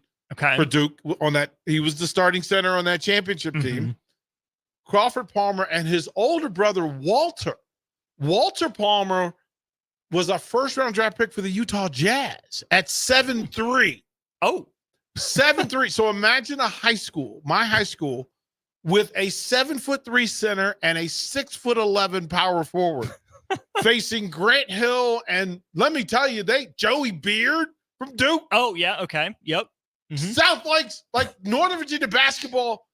for Duke on that. He was the starting center on that championship team. Crawford Palmer and his older brother, Walter. Walter Palmer was a first-round draft pick for the Utah Jazz at 7'3". Oh. 7'3". So imagine my high school, with a 7'3" center and a 6'11" power forward facing Grant Hill. And let me tell you, Joey Beard from Duke. Oh, yeah. Okay. Yep. South Lakes, like Northern Virginia basketball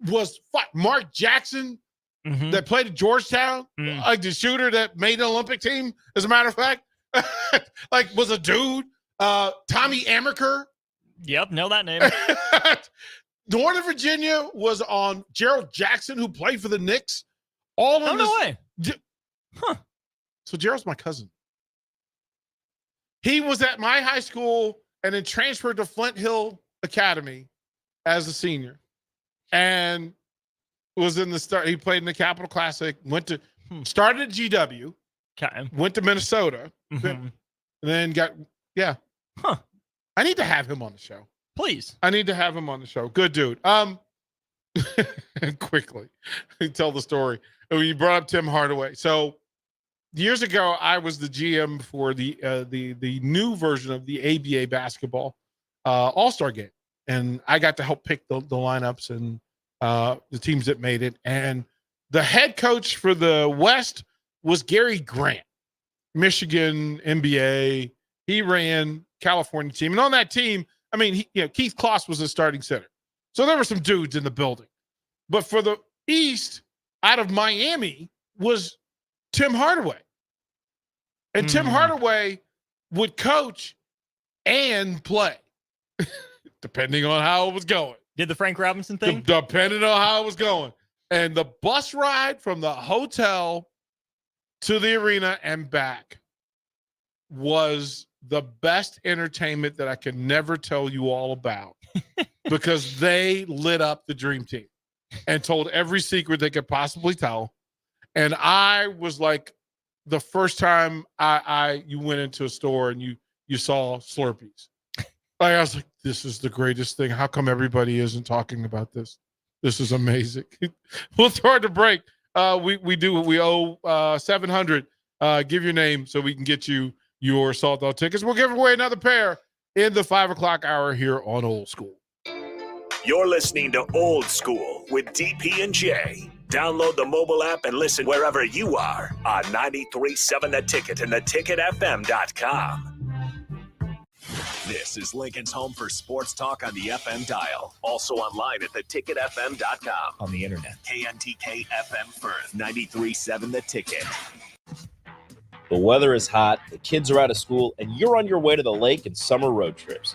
was Mark Jackson that played at Georgetown, like the shooter that made the Olympic team, as a matter of fact, like was a dude. Tommy Amaker. Yep, know that name. Northern Virginia was on Gerald Jackson, who played for the Knicks. All in no way. So Gerald's my cousin. He was at my high school and then transferred to Flint Hill Academy as a senior, and was in the start. He played in the Capital Classic. Started at GW. Okay. Went to Minnesota. And then I need to have him on the show. Please. I need to have him on the show. Good dude. Quickly tell the story. You brought up Tim Hardaway. So years ago, I was the GM for the new version of the ABA basketball All-Star game, and I got to help pick the lineups and the teams that made it. And the head coach for the West was Gary Grant, Michigan NBA. He ran California team, and on that team, I mean, Keith Kloss was the starting center. So there were some dudes in the building. But for the East, out of Miami, was Tim Hardaway. And Tim Hardaway would coach and play, depending on how it was going. Did the Frank Robinson thing? Depending on how it was going. And the bus ride from the hotel to the arena and back was the best entertainment that I could never tell you all about, because they lit up the dream team and told every secret they could possibly tell. And I was like, the first time you went into a store and you saw Slurpees. I was like, this is the greatest thing. How come everybody isn't talking about this? This is amazing. We'll throw it to break. We owe $700. Give your name so we can get you your Salt Dog tickets. We'll give away another pair in the 5 o'clock hour here on Old School. You're listening to Old School with DP and J. Download the mobile app and listen wherever you are on 93.7 The Ticket and theticketfm.com. This is Lincoln's home for sports talk on the FM dial. Also online at theticketfm.com. On the internet. KNTK FM Firth, 93.7 The Ticket. The weather is hot, the kids are out of school, and you're on your way to the lake and summer road trips.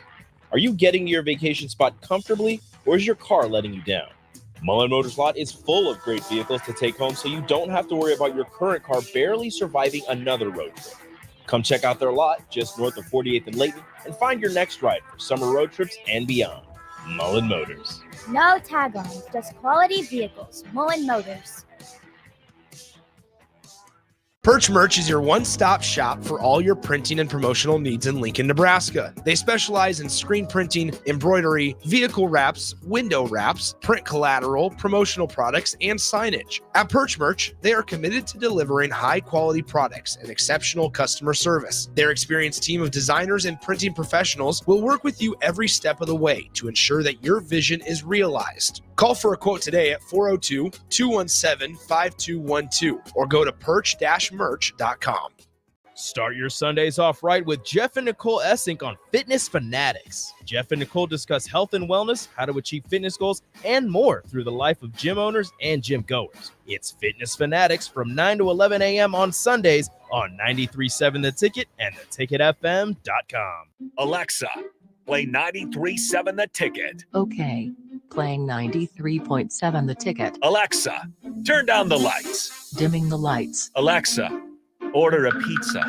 Are you getting to your vacation spot comfortably, or is your car letting you down? Mullen Motors Lot is full of great vehicles to take home, so you don't have to worry about your current car barely surviving another road trip. Come check out their lot just north of 48th and Layton and find your next ride for summer road trips and beyond. Mullen Motors. No tag-ons, just quality vehicles. Mullen Motors. Perch Merch is your one-stop shop for all your printing and promotional needs in Lincoln, Nebraska. They specialize in screen printing, embroidery, vehicle wraps, window wraps, print collateral, promotional products, and signage. At Perch Merch, they are committed to delivering high-quality products and exceptional customer service. Their experienced team of designers and printing professionals will work with you every step of the way to ensure that your vision is realized. Call for a quote today at 402-217-5212 or go to perch-merch.com. Start your Sundays off right with Jeff and Nicole Essink on Fitness Fanatics. Jeff and Nicole discuss health and wellness, how to achieve fitness goals, and more through the life of gym owners and gym goers. It's Fitness Fanatics from 9 to 11 a.m. on Sundays on 93.7 The Ticket and theticketfm.com. Alexa, play 93.7 The Ticket. Okay, playing 93.7 The Ticket. Alexa, turn down the lights. Dimming the lights. Alexa, order a pizza,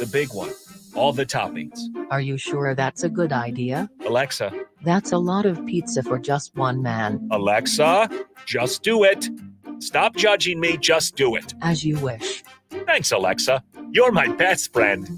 the big one, all the toppings. Are you sure that's a good idea? Alexa. That's a lot of pizza for just one man. Alexa, just do it. Stop judging me, just do it. As you wish. Thanks, Alexa. You're my best friend.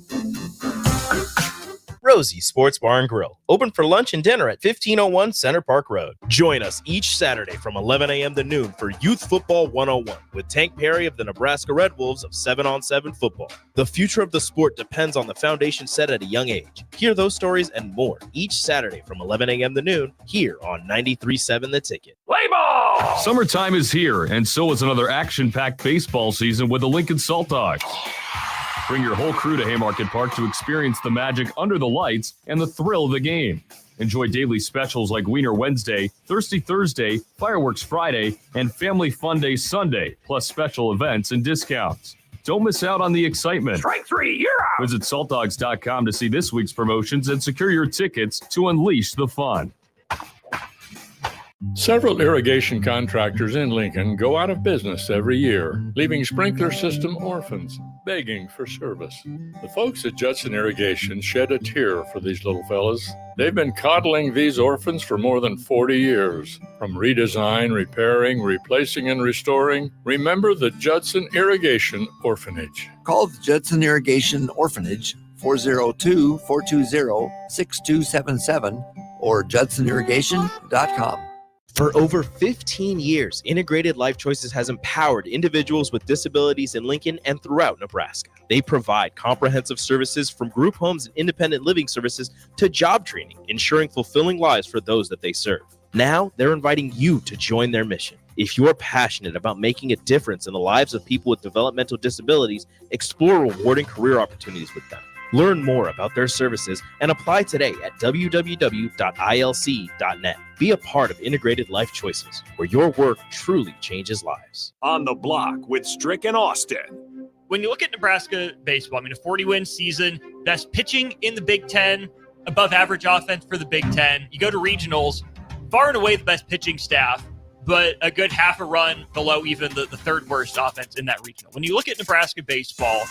Rosie Sports Bar and Grill, open for lunch and dinner at 1501 Center Park Road. Join us each Saturday from 11 a.m. to noon for Youth Football 101 with Tank Perry of the Nebraska Red Wolves of 7-on-7 football. The future of the sport depends on the foundation set at a young age. Hear those stories and more each Saturday from 11 a.m. to noon here on 93.7 The Ticket. Play ball! Summertime is here, and so is another action-packed baseball season with the Lincoln Salt Dogs. Bring your whole crew to Haymarket Park to experience the magic under the lights and the thrill of the game. Enjoy daily specials like Wiener Wednesday, Thirsty Thursday, Fireworks Friday, and Family Fun Day Sunday, plus special events and discounts. Don't miss out on the excitement. Strike three, you're out! Visit saltdogs.com to see this week's promotions and secure your tickets to unleash the fun. Several irrigation contractors in Lincoln go out of business every year, leaving sprinkler system orphans begging for service. The folks at Judson Irrigation shed a tear for these little fellas. They've been coddling these orphans for more than 40 years. From redesign, repairing, replacing, and restoring, remember the Judson Irrigation Orphanage. Call the Judson Irrigation Orphanage 402-420-6277 or judsonirrigation.com. For over 15 years, Integrated Life Choices has empowered individuals with disabilities in Lincoln and throughout Nebraska. They provide comprehensive services from group homes and independent living services to job training, ensuring fulfilling lives for those that they serve. Now, they're inviting you to join their mission. If you're passionate about making a difference in the lives of people with developmental disabilities, explore rewarding career opportunities with them. Learn more about their services and apply today at www.ilc.net. Be a part of Integrated Life Choices, where your work truly changes lives. On the Block with Strick and Austin. When you look at Nebraska baseball, a 40-win season, best pitching in the Big Ten, above average offense for the Big Ten. You go to regionals, far and away the best pitching staff, but a good half a run below even the third worst offense in that regional. When you look at Nebraska baseball,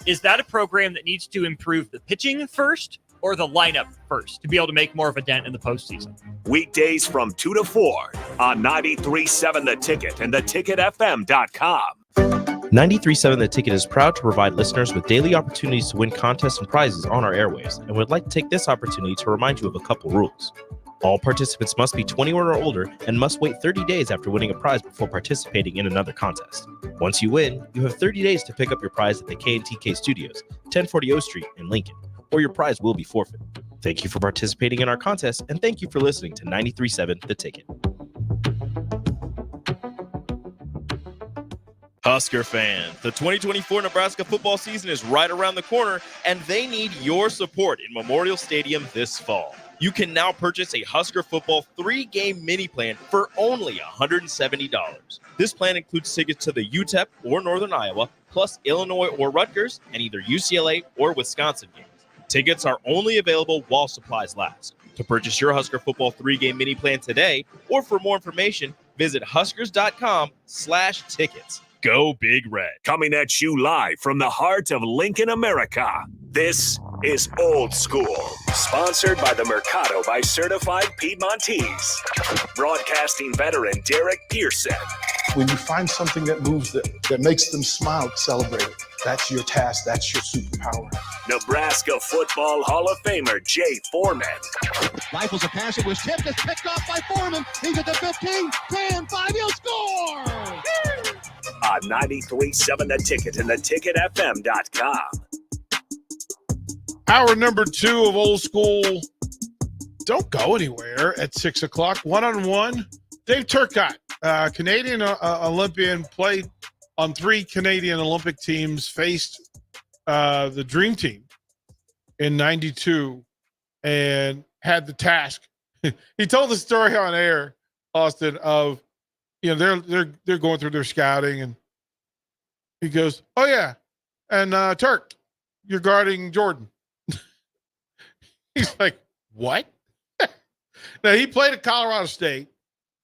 is that a program that needs to improve the pitching first or the lineup first to be able to make more of a dent in the postseason? Weekdays from 2 to 4 on 93.7 The Ticket and theticketfm.com. 93.7 The Ticket is proud to provide listeners with daily opportunities to win contests and prizes on our airwaves, and would like to take this opportunity to remind you of a couple rules. All participants must be 21 or older and must wait 30 days after winning a prize before participating in another contest. Once you win, you have 30 days to pick up your prize at the K&TK Studios, 1040 O Street in Lincoln, or your prize will be forfeited. Thank you for participating in our contest, and thank you for listening to 93.7 The Ticket. Husker fans, the 2024 Nebraska football season is right around the corner, and they need your support in Memorial Stadium this fall. You can now purchase a Husker football 3-game mini plan for only $170. This plan includes tickets to the UTEP or Northern Iowa, plus Illinois or Rutgers, and either UCLA or Wisconsin games. Tickets are only available while supplies last. To purchase your Husker football 3-game mini plan today, or for more information, visit huskers.com/tickets. Go Big Red. Coming at you live from the heart of Lincoln, America. This is Old School, sponsored by the Mercado by Certified Piedmontese. Broadcasting veteran Derek Pearson. When you find something that moves them, that makes them smile, celebrate it. That's your task. That's your superpower. Nebraska Football Hall of Famer Jay Foreman. Rifles a pass. It was tipped. It's picked off by Foreman. He's at the 15, 10, 5. He'll score! On 93.7 The Ticket and theticketfm.com. Hour number 2 of Old School. Don't go anywhere at 6 o'clock. One-on-one. Dave Turcotte, Canadian Olympian, played on 3 Canadian Olympic teams, faced the Dream Team in 92 and had the task. He told the story on air, Austin, of, they're going through their scouting, and he goes, "Oh yeah, and Turk, you're guarding Jordan." He's like, "What?" Now, he played at Colorado State.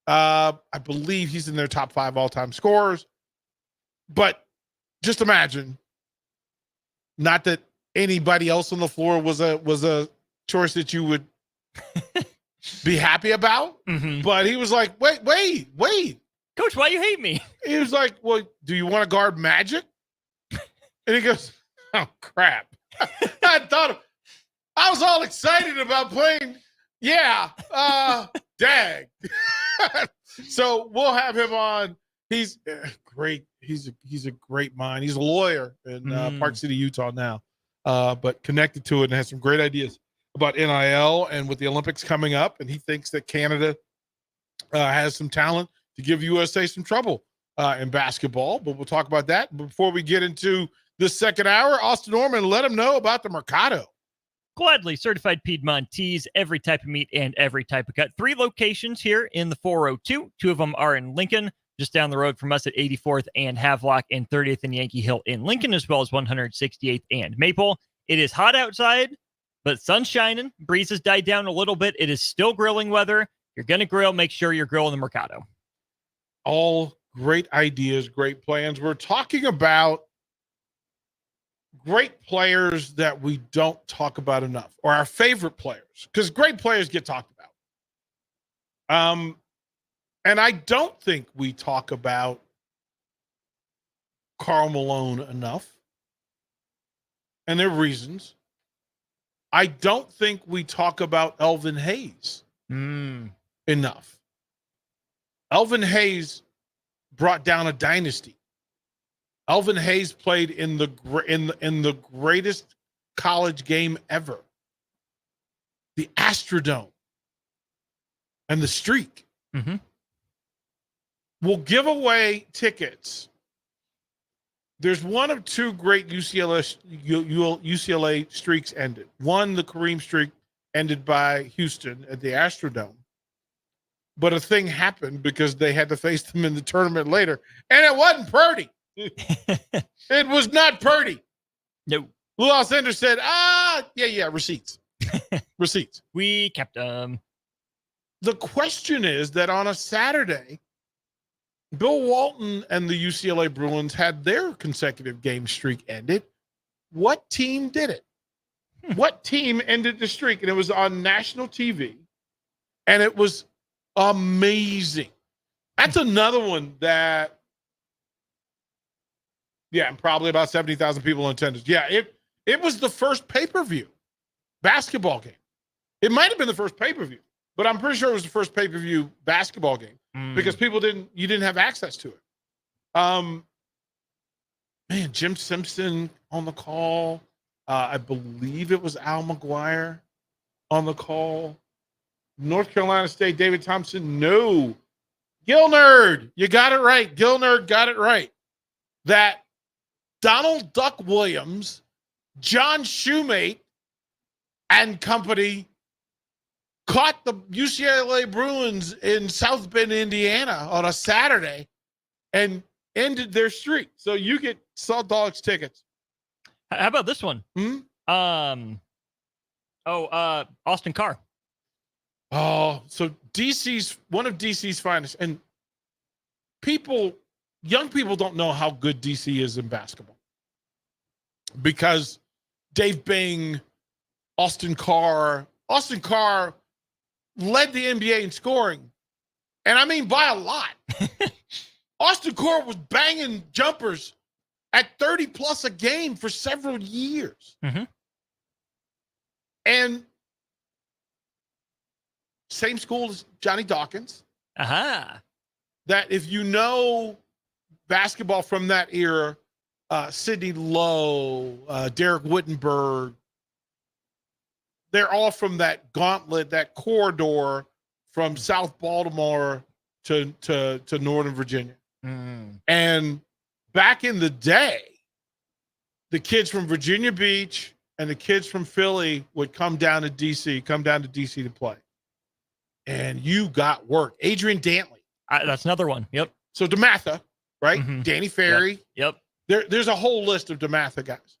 I believe he's in their top 5 all-time scorers. But just imagine, not that anybody else on the floor was a choice that you would be happy about, but he was like, wait, Coach, why you hate me? He was like, "Well, do you want to guard Magic?" And he goes, "Oh crap!" I was all excited about playing. Yeah, dag. So we'll have him on. He's great. He's a great mind. He's a lawyer in Park City, Utah now, but connected to it and has some great ideas about NIL and with the Olympics coming up. And he thinks that Canada has some talent to give USA some trouble in basketball. But we'll talk about that. Before we get into the second hour, Austin Norman, let him know about the Mercado. Gladly. Certified Piedmontese, every type of meat and every type of cut. 3 locations here in the 402. 2 of them are in Lincoln, just down the road from us at 84th and Havelock, and 30th and Yankee Hill in Lincoln, as well as 168th and Maple. It is hot outside, but sun's shining. Breeze has died down a little bit. It is still grilling weather. you're going to grill, make sure you're grilling the Mercado. All great ideas, great plans. We're talking about great players that we don't talk about enough, or our favorite players, because great players get talked about. And I don't think we talk about Karl Malone enough, and there are reasons. I don't think we talk about Elvin Hayes enough. Elvin Hayes brought down a dynasty. Elvin Hayes played in the greatest college game ever, the Astrodome, and the Streak. Mm-hmm. We'll give away tickets. There's one of two great UCLA streaks ended. One, the Kareem streak, ended by Houston at the Astrodome. But a thing happened because they had to face them in the tournament later, and it wasn't Purdy. It was not Purdy. No. Lou Alcindor said, yeah, receipts. Receipts. We kept them. The question is that on a Saturday, Bill Walton and the UCLA Bruins had their consecutive game streak ended. What team did it? What team ended the streak? And it was on national TV, and it was amazing. That's another one that, and probably about 70,000 people in attendance. Yeah, it was the first pay-per-view basketball game. It might have been the first pay-per-view, but I'm pretty sure it was the first pay-per-view basketball game because you didn't have access to it. Jim Simpson on the call. I believe it was Al McGuire on the call. North Carolina State, David Thompson. No. Gil Nerd. You got it right. Gil Nerd got it right. That Donald Duck Williams, John Shoemate, and company caught the UCLA Bruins in South Bend, Indiana on a Saturday and ended their streak. So you get Salt Dogs tickets. How about this one? Austin Carr. Oh, so DC's one of DC's finest. And young people don't know how good DC is in basketball because Dave Bing, Austin Carr led the NBA in scoring. And I mean, by a lot. Austin Carr was banging jumpers at 30 plus a game for several years. Mm-hmm. And same school as Johnny Dawkins. Aha. That if you know basketball from that era, Sidney Lowe, Derek Wittenberg, they're all from that gauntlet, that corridor from South Baltimore to Northern Virginia. And back in the day, the kids from Virginia Beach and the kids from Philly would come down to DC to play. And you got work. Adrian Dantley. That's another one. Yep. So DeMatha, right? Mm-hmm. Danny Ferry. Yep. There's a whole list of DeMatha guys.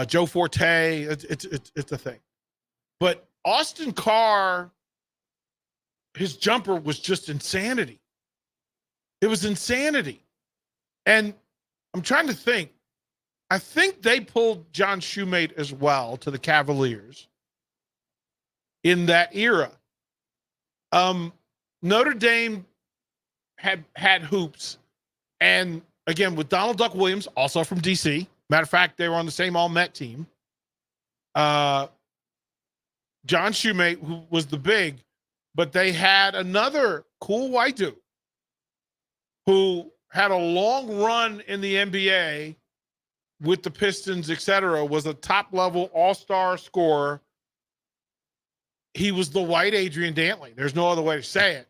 Joe Forte. It's a thing. But Austin Carr, his jumper was just insanity. It was insanity. And I'm trying to think. I think they pulled John Shoemate as well to the Cavaliers in that era. Notre Dame had hoops. And again, with Donald Duck Williams, also from DC. Matter of fact, they were on the same All-Met team. John Shoemate, who was the big, but they had another cool white dude who had a long run in the NBA with the Pistons, etc., was a top-level all-star scorer. He was the white Adrian Dantley. There's no other way to say it.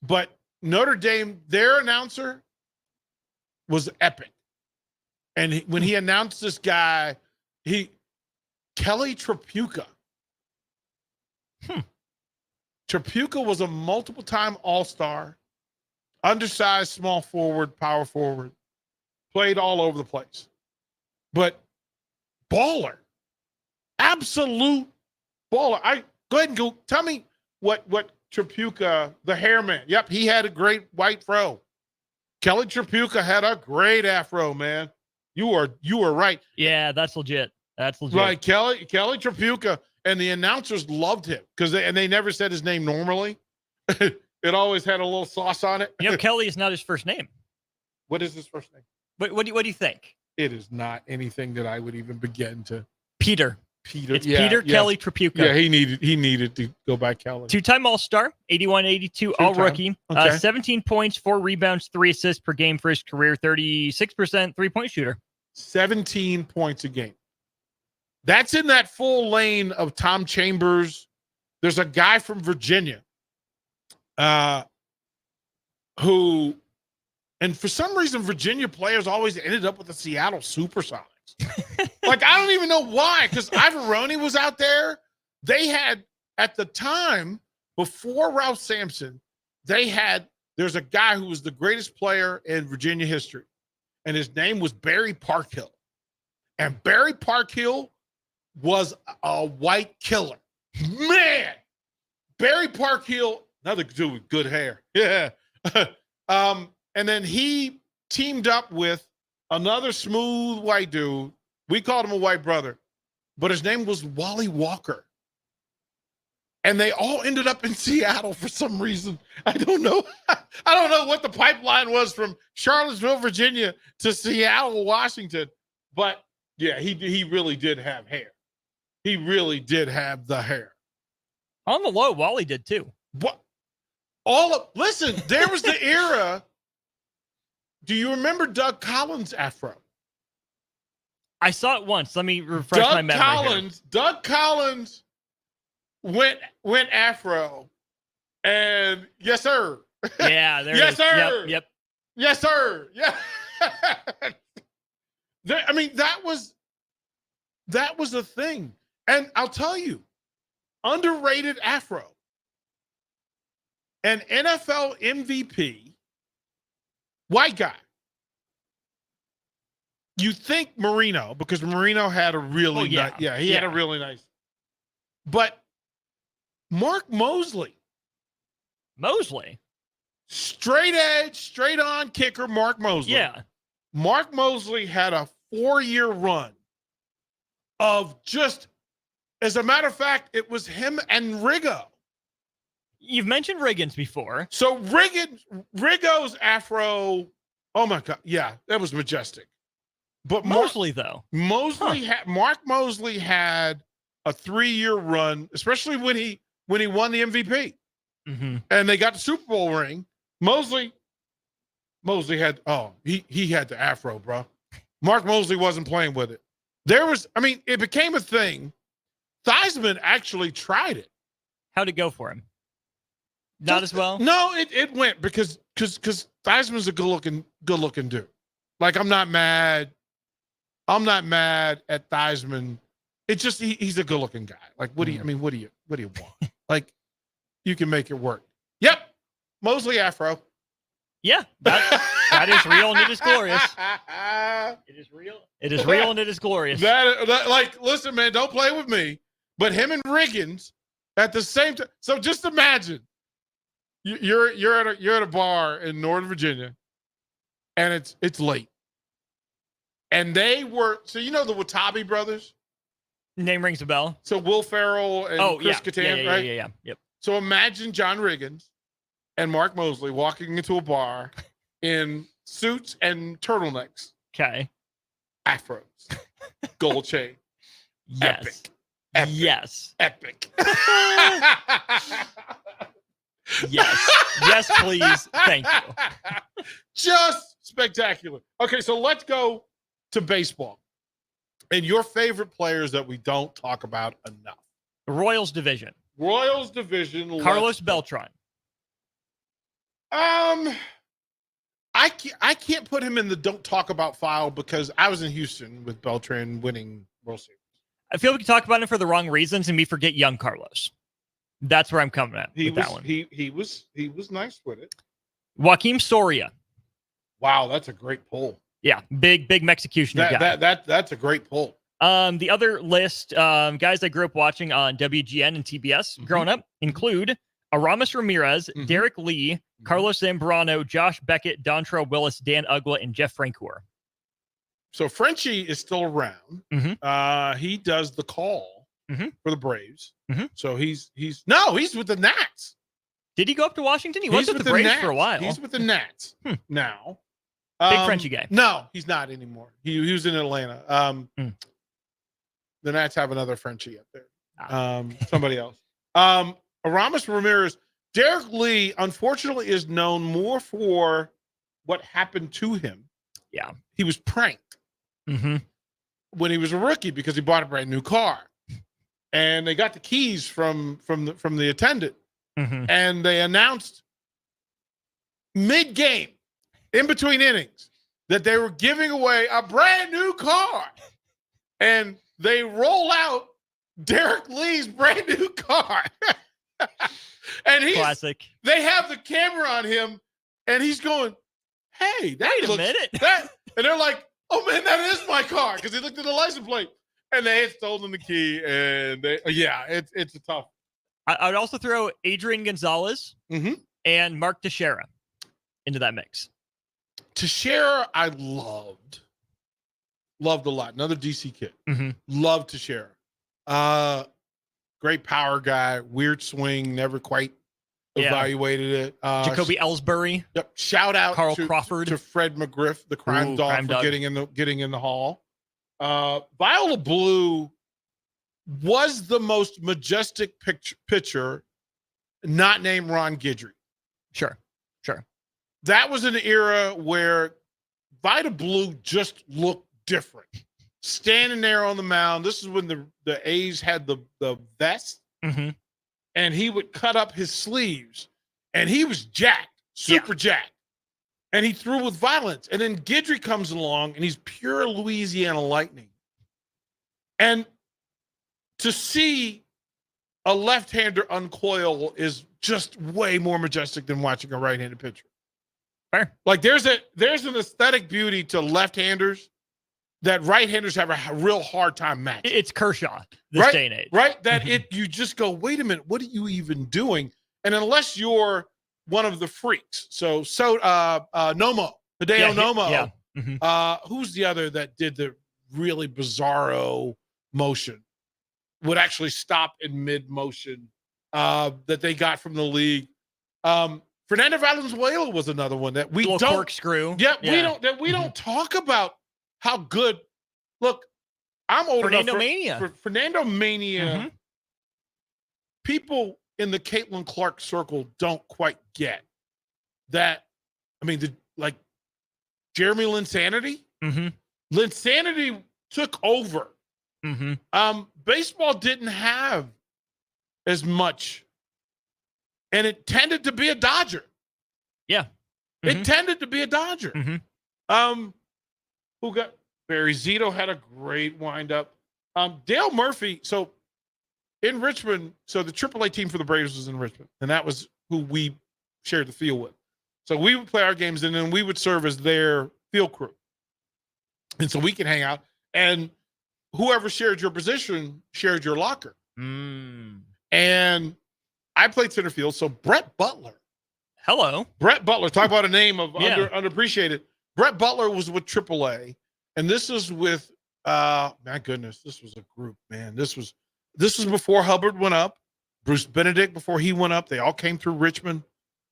But Notre Dame, their announcer was epic. And when he announced this guy, Kelly Tripucka. Tripucka was a multiple-time all-star, undersized small forward, power forward, played all over the place. But baller. Absolute baller. Go ahead and go. Tell me what Tripucka, the hairman. Yep, he had a great white fro. Kelly Tripucka had a great afro, man. You are right. Yeah, that's legit. That's legit. Right, Kelly Tripucka, and the announcers loved him because they never said his name normally. It always had a little sauce on it. You know, Kelly is not his first name. What is his first name? What do you think? It is not anything that I would even begin to. Peter. It's yeah, Peter yeah. Kelly Tripucka. Yeah, he needed to go by Kelly. Two-time All-Star, 81-82 All-Rookie, Okay. 17 points, 4 rebounds, 3 assists per game for his career, 36% three-point shooter. 17 points a game. That's in that full lane of Tom Chambers. There's a guy from Virginia who, and for some reason, Virginia players always ended up with the Seattle Supersonics. Like, I don't even know why, because Ivoroni was out there. They had, at the time, before Ralph Sampson, there's a guy who was the greatest player in Virginia history, and his name was Barry Parkhill. And Barry Parkhill was a white killer. Man, Barry Parkhill, another dude with good hair. Yeah. And then he teamed up with another smooth white dude. We called him a white brother, but his name was Wally Walker. And they all ended up in Seattle for some reason. I don't know. I don't know what the pipeline was from Charlottesville, Virginia to Seattle, Washington. But yeah, he really did have hair. He really did have the hair. On the low, Wally did too. What? Listen, there was the era. Do you remember Doug Collins' afro? I saw it once. Let me refresh my memory. Doug Collins went afro, and yes, sir. Yeah, there yes, it is. sir. Yep. Yes, sir. Yeah. I mean, that was a thing. And I'll tell you, underrated afro. An NFL MVP, white guy. You think Marino, because Marino had a really nice, he had a really nice. But Mark Mosley. Straight edge, straight on kicker, Mark Mosley. Yeah. Mark Mosley had a 4-year run of just, as a matter of fact, it was him and Riggo. You've mentioned Riggins before. So Riggo's afro, oh my God, yeah, that was majestic. But Mosley, though. Mark Mosley had a 3-year run, especially when he won the MVP. Mm-hmm. And they got the Super Bowl ring. Mosley had, he had the afro, bro. Mark Mosley wasn't playing with it. It became a thing. Theismann actually tried it. How'd it go for him? Not as well? No, it went because Theismann's a good looking dude. Like, I'm not mad at Theismann. It's just he's a good looking guy. Like, what do you want? Like, you can make it work. Yep. Mosley afro. Yeah. That is real and it is glorious. It is real. It is real and it is glorious. Like, listen, man, don't play with me. But him and Riggins at the same time. So just imagine you're at a bar in Northern Virginia, and it's late. And they were, so you know the Watabe brothers? Name rings a bell. So Will Ferrell and Chris Kattan, right? Yeah. Yep. So imagine John Riggins and Mark Mosley walking into a bar in suits and turtlenecks. Okay. Afros. Gold chain. Yes. Epic. Yes. Epic. Yes. Yes, please. Thank you. Just spectacular. Okay, so let's go to baseball. And your favorite players that we don't talk about enough. The Royals division. Carlos Beltran. I can't put him in the don't talk about file because I was in Houston with Beltran winning World Series. I feel we can talk about him for the wrong reasons and we forget young Carlos. That's where I'm coming at with that one. He was nice with it. Joaquim Soria. Wow, that's a great pull. Yeah, big execution guy. That's a great pull. The other list, guys I grew up watching on WGN and TBS growing up include Aramis Ramirez, Derek Lee, Carlos Zambrano, Josh Beckett, Dontrell Willis, Dan Ugla, and Jeff Francoeur. So Frenchie is still around. He does the call for the Braves. So he's with the Nats. Did he go up to Washington? He was with the Braves for a while. He's with the Nats now. Big Frenchie guy. No, he's not anymore. He was in Atlanta. The Nats have another Frenchie up there. Somebody else. Aramis Ramirez. Derek Lee, unfortunately, is known more for what happened to him. Yeah. He was pranked when he was a rookie because he bought a brand new car. And they got the keys from the attendant. And they announced mid-game, in between innings, that they were giving away a brand new car. And they roll out Derek Lee's brand new car. And classic. They have the camera on him, and he's going, "Hey, wait a minute!" And they're like, "Oh man, that is my car," because he looked at the license plate, and they had stolen the key. And it's a tough. I would also throw Adrian Gonzalez and Mark Teixeira into that mix. Teixeira, I loved a lot. Another DC kid. Loved Teixeira. Great power guy, weird swing, never quite evaluated it. Jacoby Ellsbury. Yep. Shout out Carl Crawford to Fred McGriff, the crime dog, for getting in the hall. Viola Blue was the most majestic pitcher not named Ron Guidry. Sure. That was an era where Vita Blue just looked different. Standing there on the mound. This is when the A's had the vest, and he would cut up his sleeves, and he was jacked, super jacked, and he threw with violence. And then Guidry comes along, and he's pure Louisiana Lightning. And to see a left-hander uncoil is just way more majestic than watching a right-handed pitcher. Fair. Like there's an aesthetic beauty to left-handers that right-handers have a real hard time matching. It's Kershaw this day and age. Right? That you just go, wait a minute, what are you even doing? And unless you're one of the freaks. So Nomo, Hideo Nomo. Who's the other that did the really bizarro motion? Would actually stop in mid-motion that they got from the league. Fernando Valenzuela was another one that we don't corkscrew. We don't talk about how good. Look, I'm old Fernando enough Mania. For Fernando Mania. People in the Caitlin Clark circle don't quite get that. I mean, like Jeremy Linsanity. Linsanity took over. Baseball didn't have as much, and it tended to be a Dodger. It tended to be a Dodger. Who got Barry Zito had a great windup. Dale Murphy. So in Richmond, so the AAA team for the Braves was in Richmond, and that was who we shared the field with. So we would play our games, and then we would serve as their field crew, and so we could hang out. And whoever shared your position shared your locker. And I played center field. So Brett Butler. Brett Butler. Talk about a name of underappreciated. Brett Butler was with AAA. And this is with, my goodness, this was a group, man. This was before Hubbard went up. Bruce Benedict, before he went up. They all came through Richmond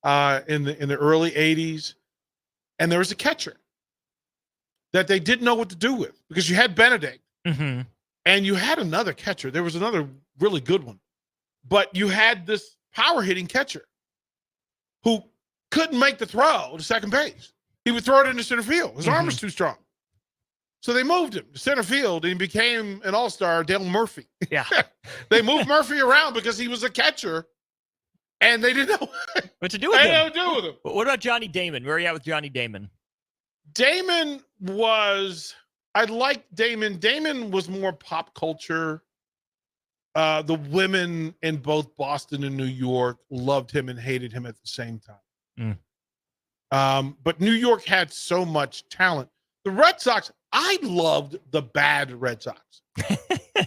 in the early 80s. And there was a catcher that they didn't know what to do with because you had Benedict. And you had another catcher. There was another really good one. But you had this power hitting catcher who couldn't make the throw to second base. He would throw it into center field. His arm was too strong. So they moved him to center field, and he became an all-star, Dale Murphy. They moved Murphy around because he was a catcher, and they didn't know what to do with him. They didn't know what to do with him. What about Johnny Damon? Where are you at with Johnny Damon? Damon was... I liked Damon. Damon was more pop culture. The women in both Boston and New York loved him and hated him at the same time. But New York had so much talent. The Red Sox, I loved the bad Red Sox.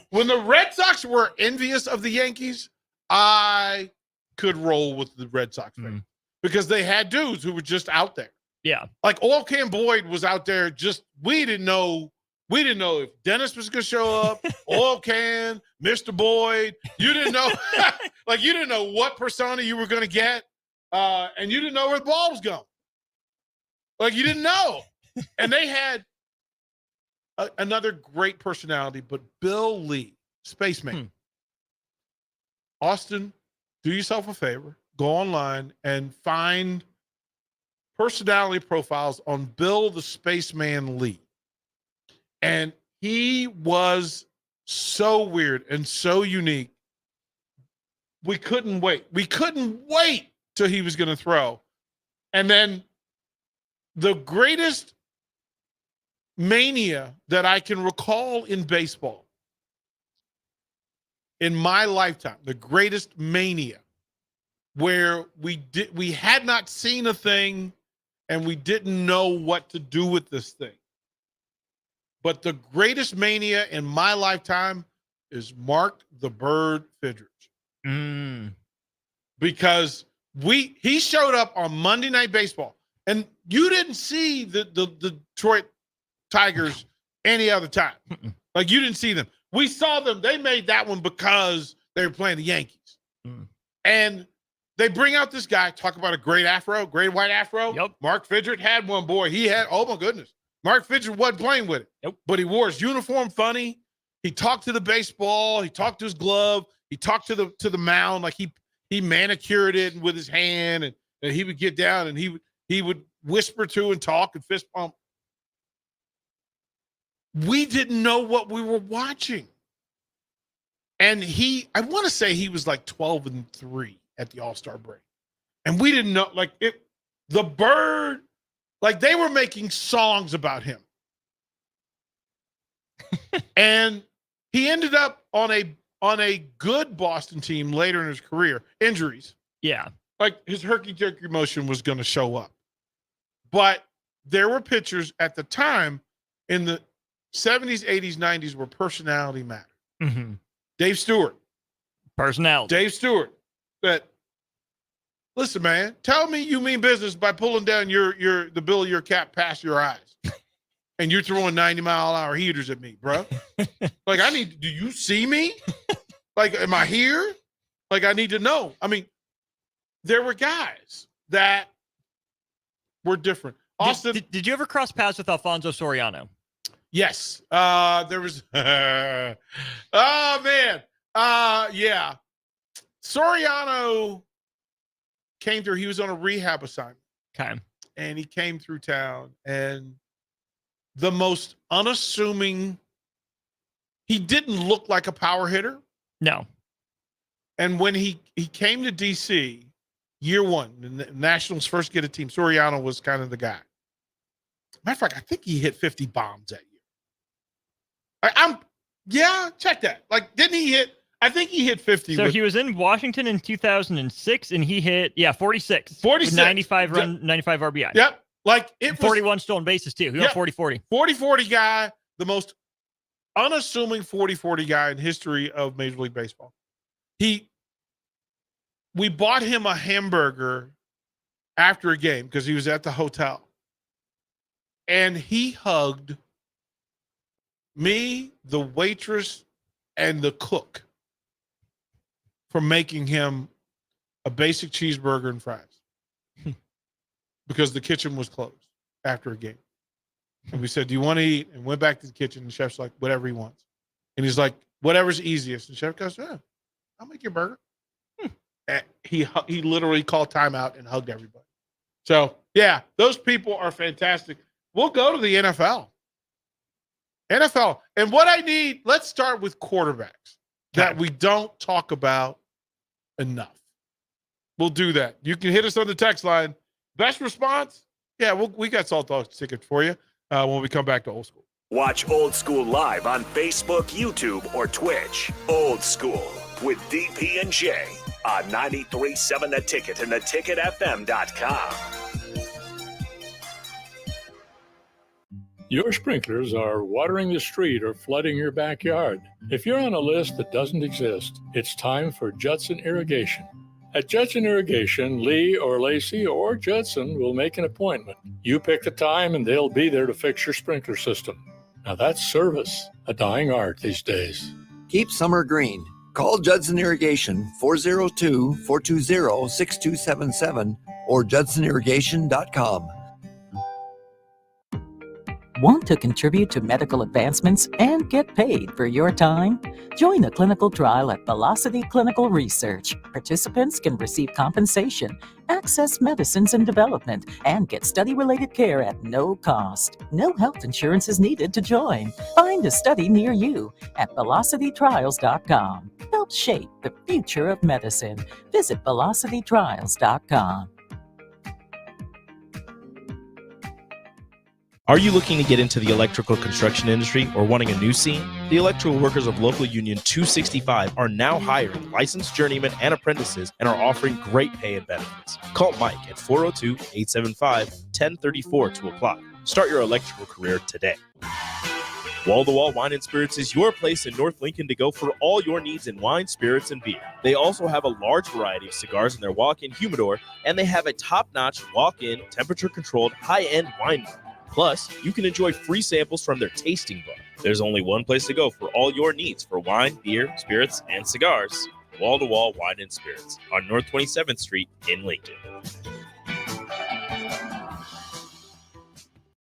When the Red Sox were envious of the Yankees, I could roll with the Red Sox fans because they had dudes who were just out there. Yeah. Like Oil Can Boyd was out there we didn't know if Dennis was going to show up, Oil Can, Mr. Boyd. You didn't know, you didn't know what persona you were going to get, and you didn't know where the ball was going. Like, you didn't know. And they had another great personality, but Bill Lee, Spaceman. Austin, do yourself a favor. Go online and find personality profiles on Bill the Spaceman Lee. And he was so weird and so unique. We couldn't wait. We couldn't wait till he was going to throw. And then the greatest mania that I can recall in baseball in my lifetime, the greatest mania where we had not seen a thing and we didn't know what to do with this thing. But the greatest mania in my lifetime is Mark the Bird Fidrych. Because he showed up on Monday Night Baseball, and you didn't see the Detroit Tigers any other time. Like, you didn't see them. We saw them. They made that one because they were playing the Yankees. And they bring out this guy, talk about a great afro, great white afro. Yep. Mark Fidrych had one, boy. He had, oh my goodness. Mark Fidrych wasn't playing with it. Nope. But he wore his uniform funny. He talked to the baseball. He talked to his glove. He talked to the mound. Like he manicured it with his hand, and he would get down and he would whisper to and talk and fist pump. We didn't know what we were watching. And I want to say he was like 12-3 at the All-Star break. And we didn't know, the Bird, they were making songs about him. And he ended up on a good Boston team later in his career. Injuries. Yeah. His herky-jerky motion was going to show up. But there were pitchers at the time in the 70s, 80s, 90s where personality mattered. Mm-hmm. Dave Stewart. Personality. Dave Stewart. That, listen, man, tell me you mean business by pulling down the bill of your cap past your eyes. And you're throwing 90-mile-an-hour heaters at me, bro. Do you see me? Am I here? I need to know. I mean, there were guys that were different. Austin. Did you ever cross paths with Alfonso Soriano? Yes. There was. Oh, man. Yeah. Soriano came through. He was on a rehab assignment. Okay. And he came through town, and the most unassuming. He didn't look like a power hitter. No. And when he came to D.C., year one, the Nationals first get a team, Soriano was kind of the guy. Matter of fact, I think he hit 50 bombs that year. Check that. Didn't he hit? I think he hit 50. So he was in Washington in 2006, and he hit 46. 46. 95 RBI. Yep. It was 41 stolen bases too. He went 40-40. 40-40 guy, the most unassuming 40-40 guy in history of Major League Baseball. We bought him a hamburger after a game because he was at the hotel. And he hugged me, the waitress, and the cook for making him a basic cheeseburger and fries because the kitchen was closed after a game. And we said, do you want to eat? And went back to the kitchen. And the chef's like, whatever he wants. And he's like, whatever's easiest. And the chef goes, yeah, I'll make your burger. And he literally called timeout and hugged everybody. So, yeah, those people are fantastic. We'll go to the NFL. And what I need, let's start with quarterbacks that we don't talk about enough. We'll do that. You can hit us on the text line. Best response? Yeah, we got Salt Dogs tickets for you when we come back to Old School. Watch Old School live on Facebook, YouTube, or Twitch. Old School with DP and J on 93.7 The Ticket and theticketfm.com. Your sprinklers are watering the street or flooding your backyard. If you're on a list that doesn't exist, it's time for Judson Irrigation. At Judson Irrigation, Lee or Lacey or Judson will make an appointment. You pick the time and they'll be there to fix your sprinkler system. Now that's service, a dying art these days. Keep summer green. Call Judson Irrigation 402-420-6277 or judsonirrigation.com. Want to contribute to medical advancements and get paid for your time? Join a clinical trial at Velocity Clinical Research. Participants can receive compensation, access medicines in development, and get study-related care at no cost. No health insurance is needed to join. Find a study near you at velocitytrials.com. Help shape the future of medicine. Visit velocitytrials.com. Are you looking to get into the electrical construction industry or wanting a new scene? The electrical workers of local union 265 are now hiring licensed journeymen and apprentices and are offering great pay and benefits. Call Mike at 402-875-1034 to apply. Start your electrical career today. Wall to Wall Wine and Spirits is your place in North Lincoln to go for all your needs in wine, spirits, and beer. They also have a large variety of cigars in their walk-in humidor, and they have a top-notch walk-in, temperature-controlled, high-end wine bar. Plus, you can enjoy free samples from their tasting bar. There's only one place to go for all your needs for wine, beer, spirits, and cigars. Wall to Wall Wine and Spirits on North 27th Street in Lincoln.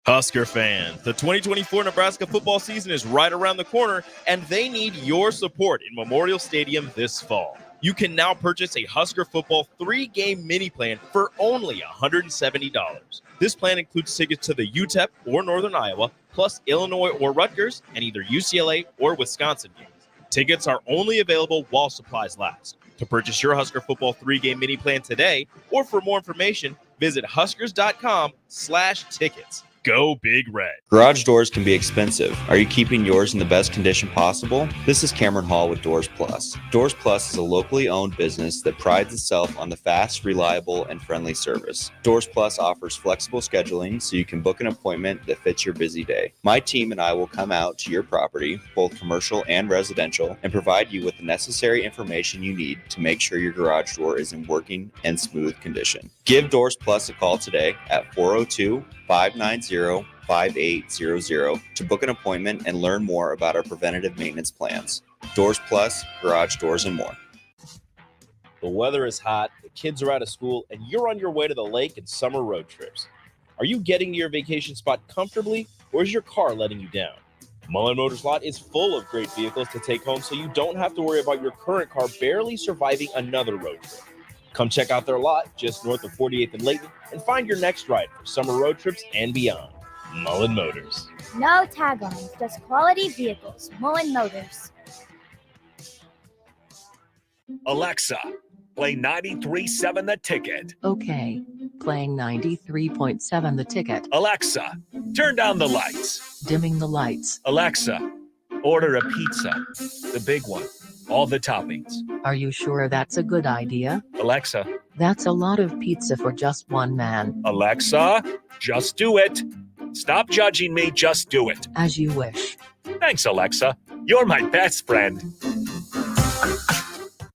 Husker fans, the 2024 Nebraska football season is right around the corner, and they need your support in Memorial Stadium this fall. You can now purchase a Husker football 3-game mini plan for only $170. This plan includes tickets to the UTEP or Northern Iowa, plus Illinois or Rutgers, and either UCLA or Wisconsin games. Tickets are only available while supplies last. To purchase your Husker football 3-game mini plan today, or for more information, visit huskers.com/tickets. Go Big Red. Garage doors can be expensive. Are you keeping yours in the best condition possible? This is Cameron Hall with Doors Plus. Doors Plus is a locally owned business that prides itself on the fast, reliable, and friendly service. Doors Plus offers flexible scheduling so you can book an appointment that fits your busy day. My team and I will come out to your property, both commercial and residential, and provide you with the necessary information you need to make sure your garage door is in working and smooth condition. Give Doors Plus a call today at 402-590-5800 to book an appointment and learn more about our preventative maintenance plans. Doors Plus, garage doors, and more. The weather is hot, the kids are out of school, and you're on your way to the lake and summer road trips. Are you getting to your vacation spot comfortably, or is your car letting you down? Mullen Motors Lot is full of great vehicles to take home, so you don't have to worry about your current car barely surviving another road trip. Come check out their lot just north of 48th and Layton and find your next ride for summer road trips and beyond. Mullen Motors. No tag-ons, just quality vehicles. Mullen Motors. Alexa, play 93.7 The Ticket. Okay, playing 93.7 The Ticket. Alexa, turn down the lights. Dimming the lights. Alexa, order a pizza, the big one. All the toppings. Are you sure that's a good idea? Alexa. That's a lot of pizza for just one man. Alexa, just do it. Stop judging me, just do it. As you wish. Thanks, Alexa. You're my best friend.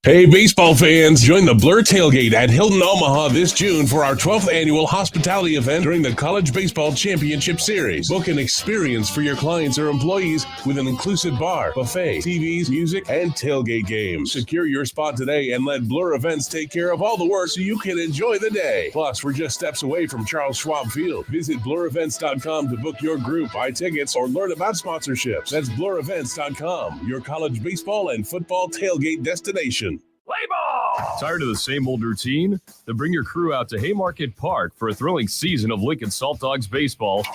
Hey, baseball fans, join the Blur Tailgate at Hilton Omaha this June for our 12th annual hospitality event during the College Baseball Championship Series. Book an experience for your clients or employees with an inclusive bar, buffet, TVs, music, and tailgate games. Secure your spot today and let Blur Events take care of all the work so you can enjoy the day. Plus, we're just steps away from Charles Schwab Field. Visit blurevents.com to book your group, buy tickets, or learn about sponsorships. That's blurevents.com, your college baseball and football tailgate destination. Play ball! Tired of the same old routine? Then bring your crew out to Haymarket Park for a thrilling season of Lincoln Salt Dogs baseball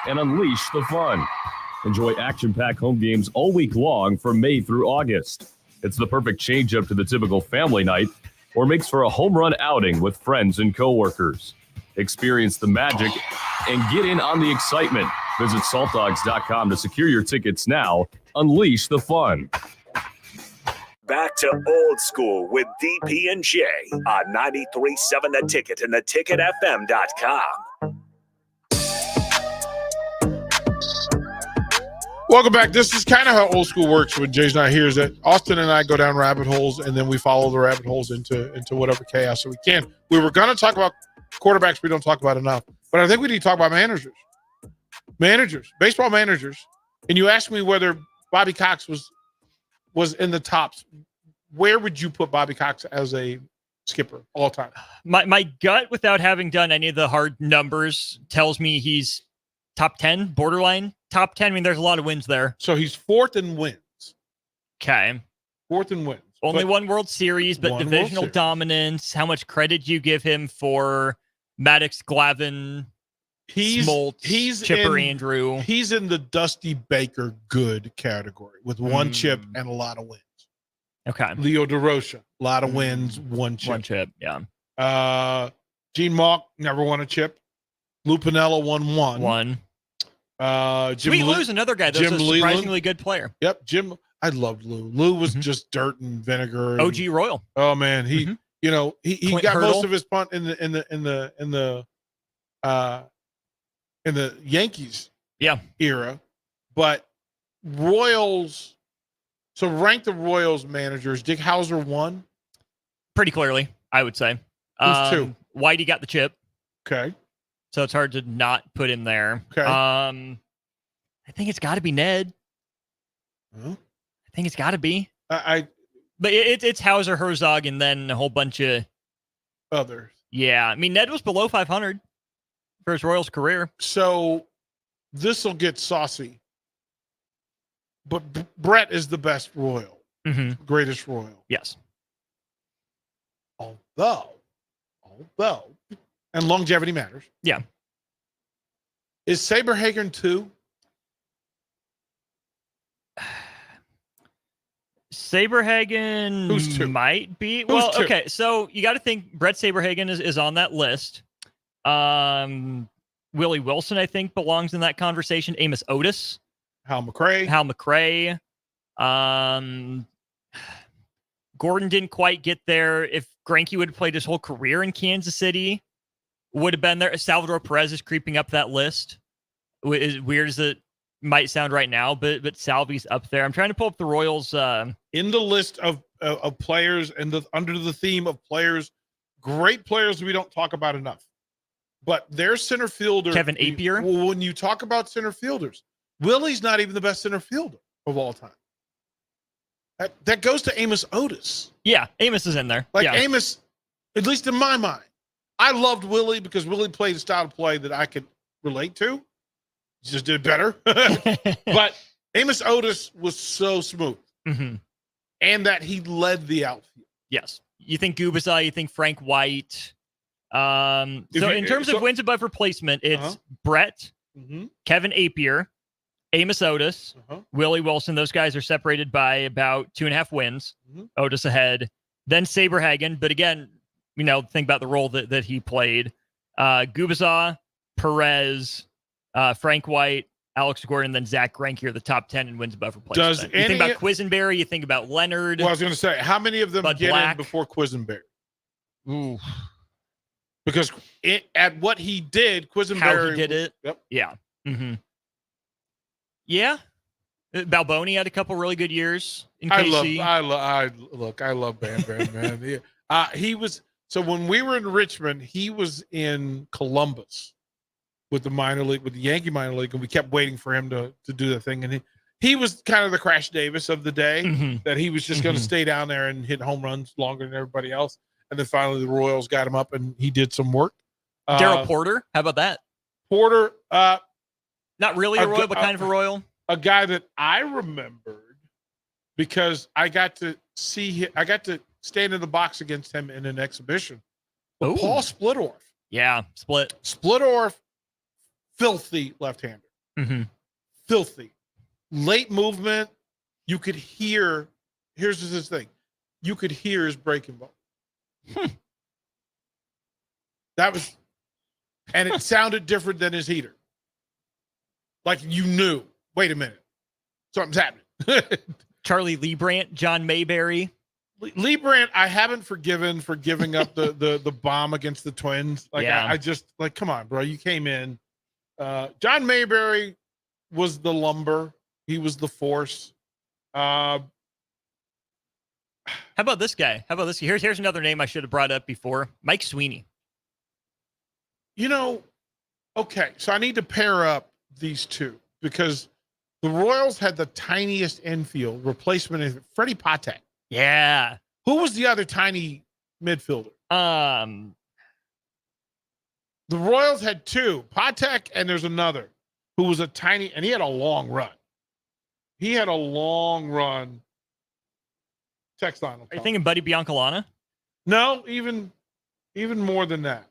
and unleash the fun. Enjoy action-packed home games all week long from May through August. It's the perfect change-up to the typical family night or makes for a home run outing with friends and coworkers. Experience the magic and get in on the excitement. Visit saltdogs.com to secure your tickets now. Unleash the fun. Back to old school with DP and J on 93.7 The Ticket and theticketfm.com. Welcome back. This is kind of how old school works when Jay's not here. Is that Austin and I go down rabbit holes, and then we follow the rabbit holes into whatever chaos that we can. We were going to talk about quarterbacks we don't talk about enough, but I think we need to talk about managers, baseball managers. And you asked me whether Bobby Cox was in the tops. Where would you put Bobby Cox as a skipper all time? My gut, without having done any of the hard numbers, tells me he's top 10, borderline top 10. I mean, there's a lot of wins there. So he's fourth in wins. Okay. Fourth in wins. Only one World Series, but divisional dominance. How much credit do you give him for Maddox, Glavine, Smoltz, Chipper Andrew? He's in the Dusty Baker good category with one chip and a lot of wins. Okay. Leo DeRocha, a lot of wins, one chip. One chip, yeah. Gene Mauch never won a chip. Lou Piniella won one. One. Jim Sweet Lou's another guy. That's a surprisingly good player. Yep, Jim. I loved Lou. Lou was just dirt and vinegar. And, OG Royal. Oh man, he Clint got Hurdle. most of his punt in the Yankees era, but Royals. So rank the Royals managers. Dick Hauser won pretty clearly, I would say. Who's two? Whitey got the chip. Okay. So it's hard to not put him there. Okay. I think it's got to be Ned. Huh? I think it's got to be. But it's Hauser, Herzog, and then a whole bunch of others. Yeah, I mean Ned was below 500 for his Royals career. So this will get saucy. But Brett is the best Royal, greatest Royal. Yes. Although, and longevity matters. Yeah. Is Saberhagen 2? Saberhagen Who's two? might be. Who's Well, two? okay, so you got to think Brett Saberhagen is on that list. Willie Wilson, I think, belongs in that conversation. Amos Otis. Hal McRae. Gordon didn't quite get there. If Greinke would have played his whole career in Kansas City, would have been there. Salvador Perez is creeping up that list. As weird as it might sound right now, but Salvy's up there. I'm trying to pull up the Royals. In the list of players and under the theme of players, great players we don't talk about enough. But their center fielder, Kevin Apier. When you talk about center fielders, Willie's not even the best center fielder of all time. That goes to Amos Otis. Yeah, Amos is in there. Like yeah. Amos, at least in my mind, I loved Willie because Willie played a style of play that I could relate to. He just did better. But Amos Otis was so smooth. And that he led the outfield. Yes. You think Gubicza, you think Frank White. In terms of wins above replacement, it's Brett, Kevin Apier, Amos Otis, Willie Wilson. Those guys are separated by about 2.5 wins. Otis ahead. Then Saberhagen. But again, think about the role that he played. Gubicza, Perez, Frank White, Alex Gordon, then Zach Greinke are the top 10 in wins above replacement. You think about Quisenberry, you think about Leonard. Well, I was going to say, how many of them get in before Quisenberry? Ooh. Because at what he did, Quisenberry... How he did it? Yep. Yeah. Yeah. Balboni had a couple really good years in KC. I love Bam Bam, man. He was... So when we were in Richmond, he was in Columbus with the minor league, with the Yankee minor league, and we kept waiting for him to do the thing. And he was kind of the Crash Davis of the day, that he was just going to stay down there and hit home runs longer than everybody else. And then finally the Royals got him up and he did some work. Darryl Porter, how about that? Porter, not really a Royal, but kind of a Royal. A guy that I remembered because I got to see him, I got to stand in the box against him in an exhibition. Paul Splittorff. Yeah, Splittorff, filthy left-hander. Filthy. Late movement. You could hear, here's this thing. You could hear his breaking ball. That was, and it sounded different than his heater. Like you knew, wait a minute, something's happening. Charlie Leibrandt, John Mayberry. Leibrandt, I haven't forgiven for giving up the bomb against the Twins. Like I just come on, bro. You came in. John Mayberry was the lumber. He was the force. How about this guy? Here's another name I should have brought up before. Mike Sweeney. Okay, so I need to pair up these two because the Royals had the tiniest infield replacement in Freddie Patek. Yeah. Who was the other tiny midfielder? The Royals had two, Patek, and there's another who was a tiny, and he had a long run. Text line. Are you thinking Buddy Biancalana? No, even more than that.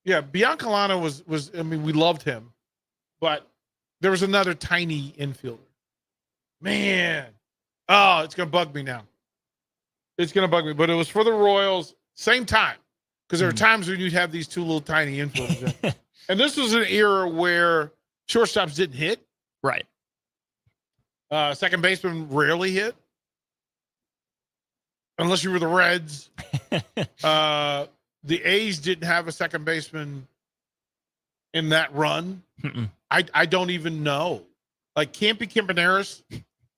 Yeah, Biancalana was. I mean, we loved him, but there was another tiny infielder. Man, it's gonna bug me now. It's gonna bug me, but it was for the Royals. Same time, because there were times when you'd have these two little tiny infielders, and this was an era where shortstops didn't hit. Right. Second baseman rarely hit, unless you were the Reds. The A's didn't have a second baseman in that run. I don't even know. Like Campy Campaneris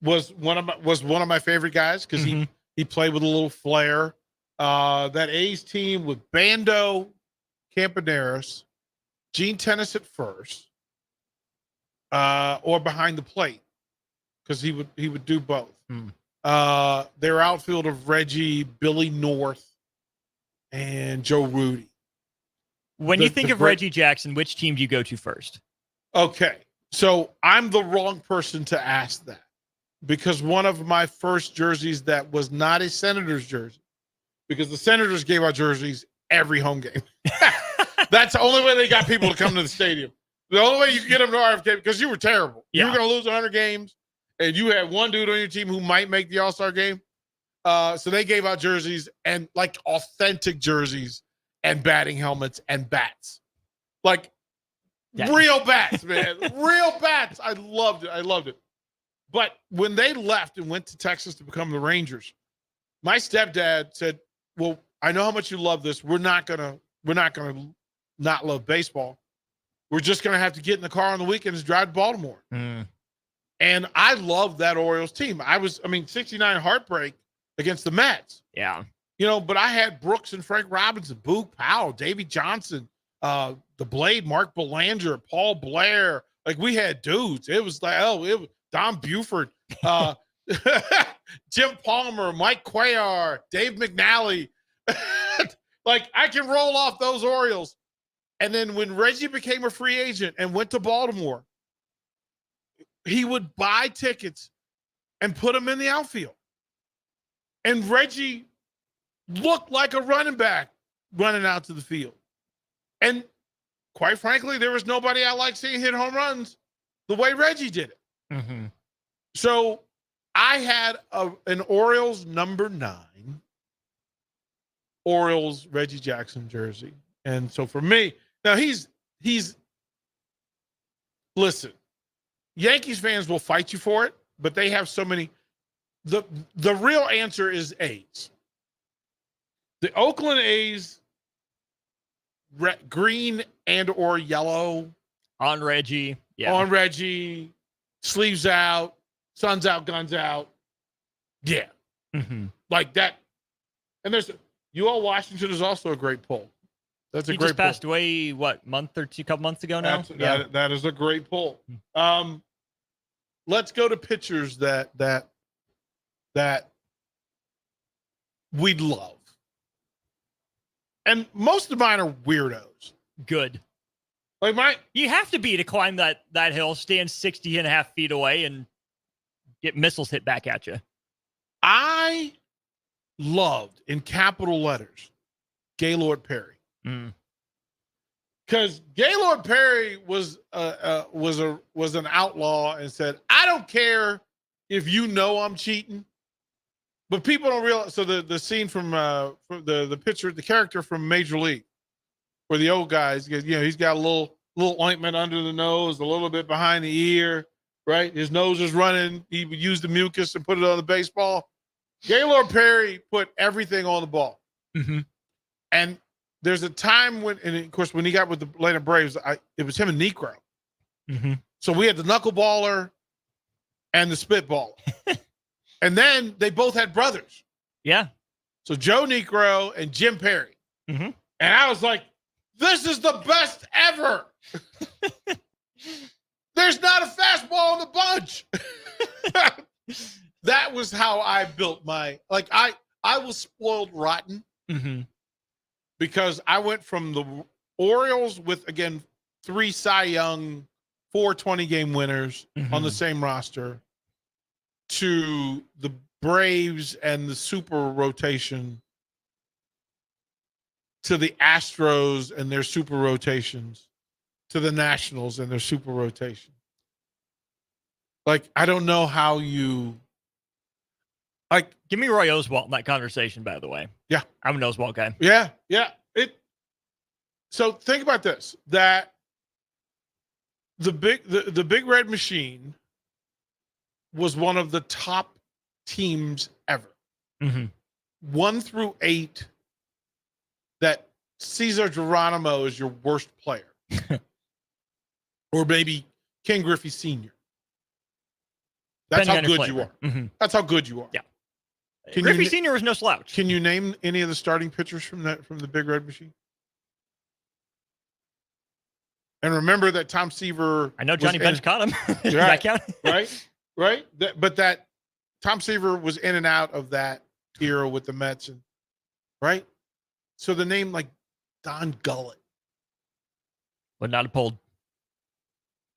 was one of my favorite guys because he played with a little flair. That A's team with Bando, Campaneris, Gene Tennis at first, or behind the plate because he would do both. Their outfield of Reggie, Billy North, and Joe Rudy. When you think of Reggie Jackson, which team do you go to first? Okay, so I'm the wrong person to ask that because one of my first jerseys that was not a Senators jersey, because the Senators gave out jerseys every home game. That's the only way they got people to come to the stadium. The only way you could get them to RFK, because you were terrible. Yeah. You were going to lose 100 games, and you had one dude on your team who might make the All-Star game. So they gave out jerseys and like authentic jerseys and batting helmets and bats. Like real bats, man. Real bats. I loved it. But when they left and went to Texas to become the Rangers, my stepdad said, well, I know how much you love this. We're not gonna not love baseball. We're just gonna have to get in the car on the weekends and drive to Baltimore. And I love that Orioles team. 69 heartbreak against the Mets. Yeah. But I had Brooks and Frank Robinson, Boog Powell, Davey Johnson, the Blade, Mark Belanger, Paul Blair. Like we had dudes. It was like, it was Don Buford, Jim Palmer, Mike Cuellar, Dave McNally. Like I can roll off those Orioles. And then when Reggie became a free agent and went to Baltimore, he would buy tickets and put them in the outfield. And Reggie looked like a running back running out to the field. And quite frankly, there was nobody I liked seeing hit home runs the way Reggie did it. So I had an Orioles number 9, Orioles Reggie Jackson jersey. And so for me, now he's listen, Yankees fans will fight you for it, but they have so many. The real answer is A's. The Oakland A's, green and or yellow. On Reggie. Yeah. On Reggie. Sleeves out. Sun's out, guns out. Yeah. Like that. And there's UL Washington is also a great pull. That's a he great just passed away, couple months ago now? That is a great pull. Let's go to pitchers that we'd love. And most of mine are weirdos. Good. Like you have to be to climb that hill, stand 60.5 feet away, and get missiles hit back at you. I loved, in capital letters, Gaylord Perry. Because Gaylord Perry was an outlaw and said, I don't care if you know I'm cheating. But people don't realize. So the scene from the picture, the character from Major League, where the old guys, he's got a little ointment under the nose, a little bit behind the ear, right? His nose is running. He would use the mucus and put it on the baseball. Gaylord Perry put everything on the ball. And there's a time when, and of course, when he got with the Atlanta Braves, it was him and Necro. So we had the knuckleballer and the spitballer. And then they both had brothers. Yeah. So Joe Negro and Jim Perry. Mm-hmm. And I was like, this is the best ever. There's not a fastball in the bunch. That was how I built my, like, I was spoiled rotten because I went from the Orioles with, again, 3 Cy Young, 4 20-game winners on the same roster to the Braves and the super rotation to the Astros and their super rotations to the Nationals and their super rotation. Like, I don't know how you, like, give me Roy Oswalt in that conversation, by the way. Yeah. I'm an Oswalt guy. Yeah. So think about this, that the Big Red Machine was one of the top teams ever. 1 through 8, that Cesar Geronimo is your worst player. Or maybe Ken Griffey Sr. That's how good you are. That's how good you are. Yeah. Griffey Sr. was no slouch. Can you name any of the starting pitchers from the Big Red Machine? And remember that Tom Seaver. I know Johnny Bench caught him. Does Right, that count? right. But that Tom Seaver was in and out of that era with the Mets, and right. So the name like Don Gullett would not have pulled.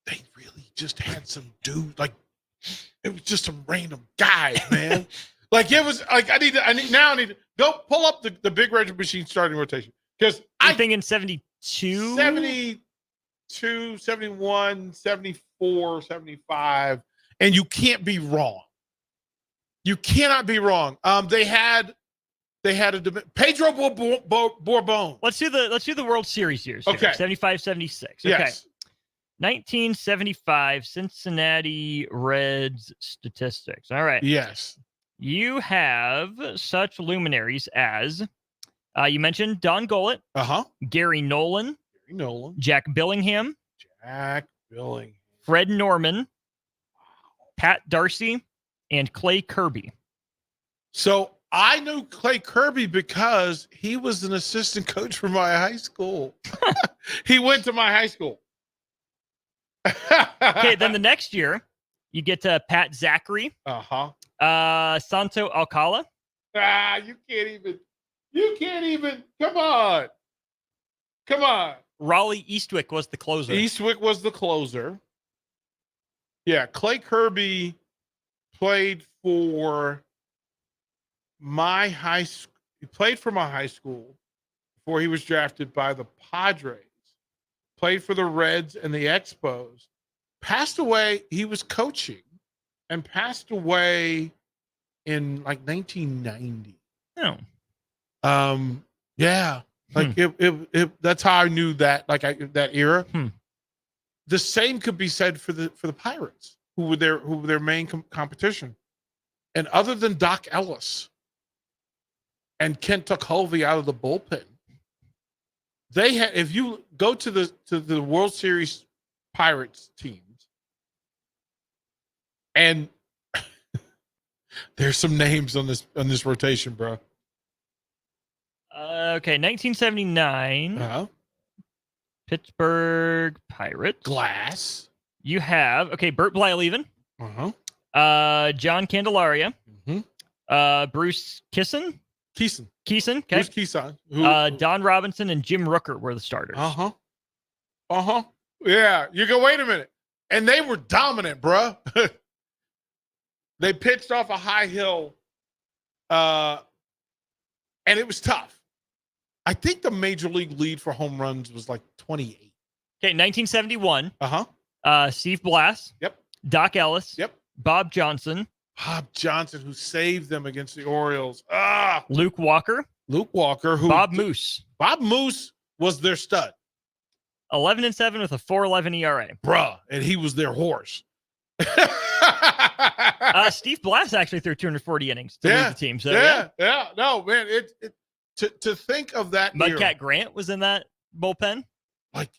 They really just had some dude, like it was just some random guy, man. Like it was like I need to go pull up the Big Red Machine starting rotation because I think in 72, 72, 71, 74, 75, and you can't be wrong. You cannot be wrong. They had Pedro Bourbon. Let's do the World Series years. Okay. 75, 76. Okay. Yes. 1975 Cincinnati Reds statistics. All right. Yes. You have such luminaries as you mentioned Don Gullett, Gary Nolan, Jack Billingham, Fred Norman, Pat Darcy, and Clay Kirby. So I knew Clay Kirby because he was an assistant coach for my high school. He went to my high school. Okay, then the next year, you get to Pat Zachary. Santo Alcala. You can't even. Come on. Raleigh Eastwick was the closer. Yeah, Clay Kirby played for my high school. He played for my high school before he was drafted by the Padres. Played for the Reds and the Expos. Passed away. He was coaching and passed away in like 1990. Oh. Yeah. Like it that's how I knew that, like that era. The same could be said for the Pirates, who were their main competition. And other than Doc Ellis and Kent Tuchovy out of the bullpen, they had, if you go to the World Series Pirates teams, and there's some names on this rotation, bro. Okay, 1979. Pittsburgh Pirates. Glass. You have Bert Blyleven. John Candelaria. Bruce Keeson. Okay. Bruce Keeson. Don Robinson and Jim Rooker were the starters. Yeah. You go, wait a minute. And they were dominant, bruh. They pitched off a high hill. And it was tough. I think the major league lead for home runs was like 28. Okay, 1971. Steve Blass. Yep. Doc Ellis. Yep. Bob Johnson. Who saved them against the Orioles. Luke Walker. Who Bob Moose. Bob Moose was their stud. 11-7 with a 4.11 ERA. Bruh, and he was their horse. Steve Blass actually threw 240 innings to lead the team. So yeah. No, man, to think of that. Mudcat Grant was in that bullpen. Like,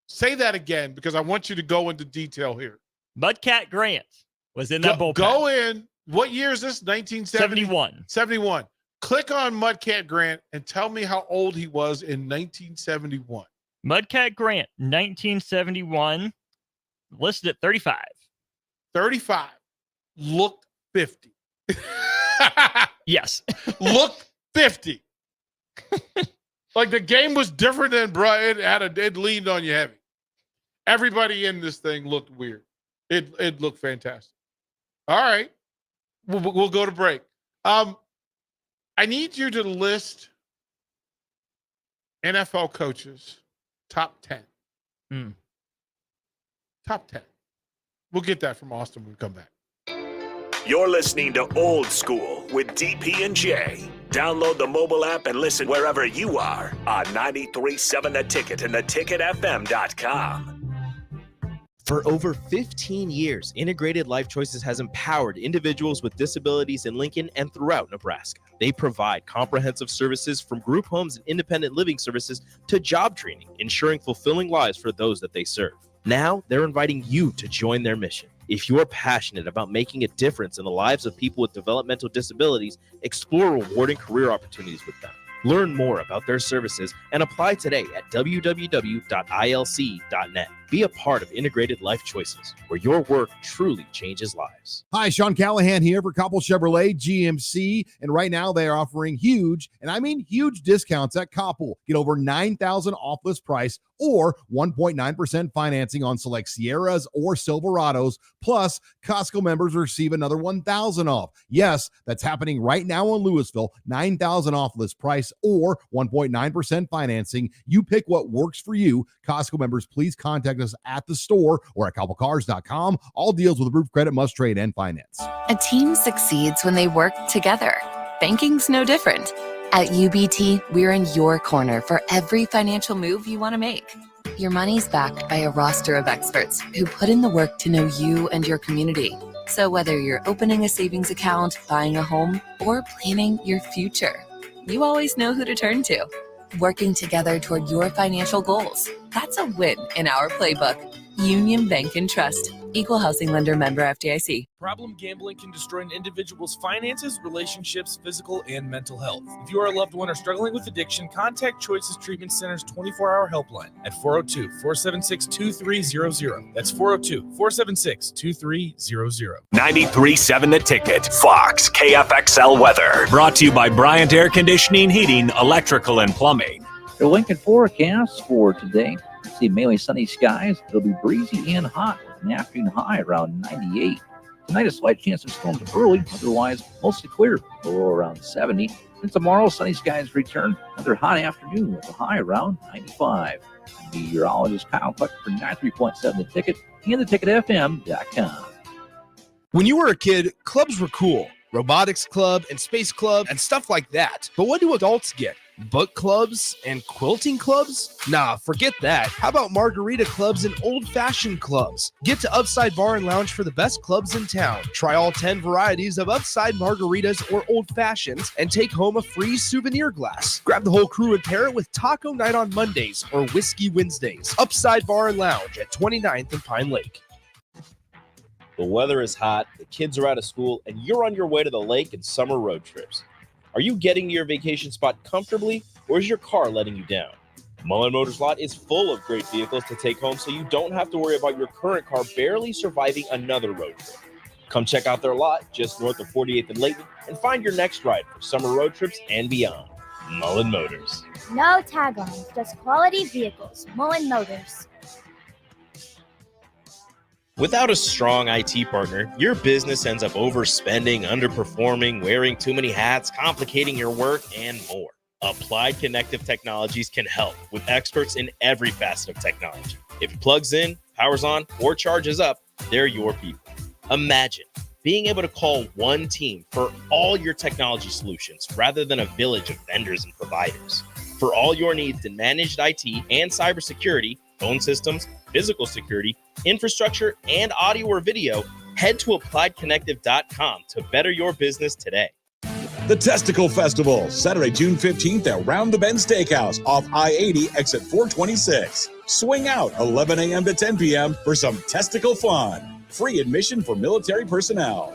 Say that again because I want you to go into detail here. Mudcat Grant was in that bullpen. Go in. What year is this? 1971. 71. Click on Mudcat Grant and tell me how old he was in 1971. Mudcat Grant, 1971, listed at 35. 35. Looked 50. Yes. Looked 50. Like the game was different than, bro. It leaned on you heavy. Everybody in this thing looked weird. It looked fantastic. All right. We'll go to break. I need you to list NFL coaches top 10. Top 10. We'll get that from Austin when we come back. You're listening to Old School with DP and J. Download the mobile app and listen wherever you are on 93.7 The Ticket and theticketfm.com. For over 15 years, Integrated Life Choices has empowered individuals with disabilities in Lincoln and throughout Nebraska. They provide comprehensive services from group homes and independent living services to job training, ensuring fulfilling lives for those that they serve. Now, they're inviting you to join their mission. If you're passionate about making a difference in the lives of people with developmental disabilities, explore rewarding career opportunities with them. Learn more about their services and apply today at www.ilc.net. Be a part of Integrated Life Choices, where your work truly changes lives. Hi, Sean Callahan here for Koppel Chevrolet GMC, and right now they are offering huge, and I mean huge discounts at Koppel. Get over $9,000 off list price or 1.9% financing on select Sierras or Silverados. Plus, Costco members receive another $1,000 off. Yes, that's happening right now in Louisville. $9,000 off list price or 1.9% financing. You pick what works for you. Costco members, please contact us at the store or at koppelcars.com. All deals with approved credit must trade and finance. A team succeeds when they work together. Banking's no different. At UBT, we're in your corner for every financial move you want to make. Your money's backed by a roster of experts who put in the work to know you and your community. So whether you're opening a savings account, buying a home, or planning your future, you always know who to turn to. Working together toward your financial goals. That's a win in our playbook. Union Bank and Trust. Equal housing lender, member FDIC. Problem gambling can destroy an individual's finances, relationships, physical, and mental health. If you are a loved one or struggling with addiction, contact Choices Treatment Center's 24-hour helpline at 402-476-2300. That's 402-476-2300. 93.7 The Ticket. Fox KFXL weather. Brought to you by Bryant Air Conditioning, Heating, Electrical, and Plumbing. The Lincoln forecast for today. See mainly sunny skies. It'll be breezy and hot with an afternoon high around 98. Tonight, a slight chance of storms early. Otherwise, mostly clear. Low around 70. And tomorrow, sunny skies return. Another hot afternoon with a high around 95. Meteorologist Kyle Cluck for 93.7 The Ticket and theticketfm.com. When you were a kid, clubs were cool. Robotics club and space club and stuff like that. But what do adults get? Book clubs and quilting clubs? Nah, forget that. How about margarita clubs and old-fashioned clubs? Get to Upside Bar and Lounge for the best clubs in town. Try all 10 varieties of Upside margaritas or old fashions and take home a free souvenir glass. Grab the whole crew and pair it with taco night on Mondays or whiskey Wednesdays. Upside Bar and Lounge at 29th and Pine Lake. The weather is hot, the kids are out of school, and you're on your way to the lake and summer road trips. Are you getting to your vacation spot comfortably, or is your car letting you down? Mullen Motors Lot is full of great vehicles to take home, so you don't have to worry about your current car barely surviving another road trip. Come check out their lot just north of 48th and Layton and find your next ride for summer road trips and beyond. Mullen Motors. No tag-ons, just quality vehicles. Mullen Motors. Without a strong IT partner, your business ends up overspending, underperforming, wearing too many hats, complicating your work, and more. Applied Connective Technologies can help with experts in every facet of technology. If it plugs in, powers on, or charges up, they're your people. Imagine being able to call one team for all your technology solutions rather than a village of vendors and providers. For all your needs in managed IT and cybersecurity, phone systems, physical security, infrastructure, and audio or video, head to appliedconnective.com to better your business today. The Testicle Festival, Saturday, June 15th at Round the Bend Steakhouse off I-80, exit 426. Swing out 11 a.m. to 10 p.m. for some testicle fun. Free admission for military personnel.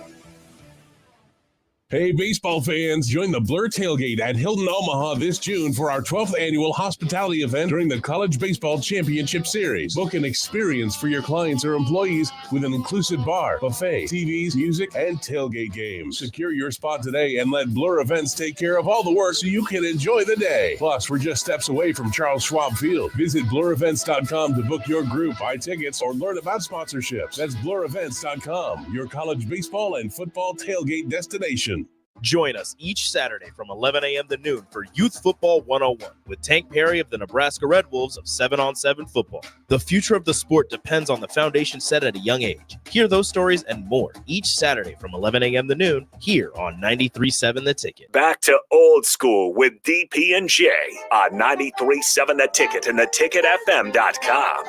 Hey, baseball fans, join the Blur Tailgate at Hilton Omaha this June for our 12th annual hospitality event during the College Baseball Championship Series. Book an experience for your clients or employees with an inclusive bar, buffet, TVs, music, and tailgate games. Secure your spot today and let Blur Events take care of all the work so you can enjoy the day. Plus, we're just steps away from Charles Schwab Field. Visit blurevents.com to book your group, buy tickets, or learn about sponsorships. That's blurevents.com, your college baseball and football tailgate destination. Join us each Saturday from 11 a.m. to noon for Youth Football 101 with Tank Perry of the Nebraska Red Wolves of 7-on-7 football. The future of the sport depends on the foundation set at a young age. Hear those stories and more each Saturday from 11 a.m. to noon here on 93.7 The Ticket. Back to old school with DP and J on 93.7 The Ticket and theticketfm.com.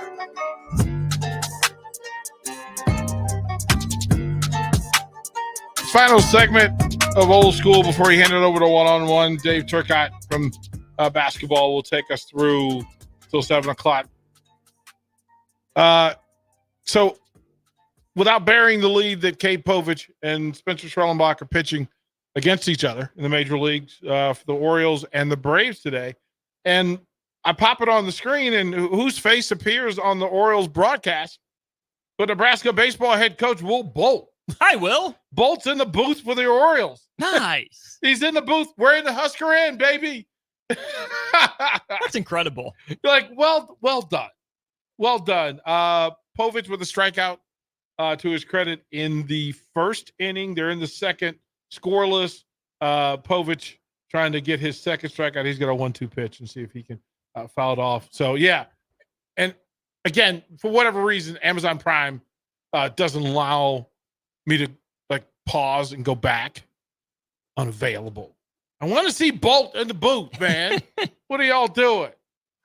Final segment of old school before he handed it over to one-on-one. Dave Turcotte from basketball will take us through till 7 o'clock. So without burying the lead that Cade Povich and Spencer Schwellenbach are pitching against each other in the major leagues for the Orioles and the Braves today. And I pop it on the screen, and whose face appears on the Orioles broadcast? But Nebraska baseball head coach Will Bolt. Hi, Will. Bolt's in the booth for the Orioles. Nice. He's in the booth wearing the Husker N, baby. That's incredible. You're like, well done. Well done. Povich with a strikeout to his credit in the first inning. They're in the second, scoreless. Povich trying to get his second strikeout. He's got a 1-2 pitch and see if he can foul it off. So, yeah. And, again, for whatever reason, Amazon Prime doesn't allow me to pause and go back. Unavailable. I want to see Bolt in the booth, man. What are y'all doing?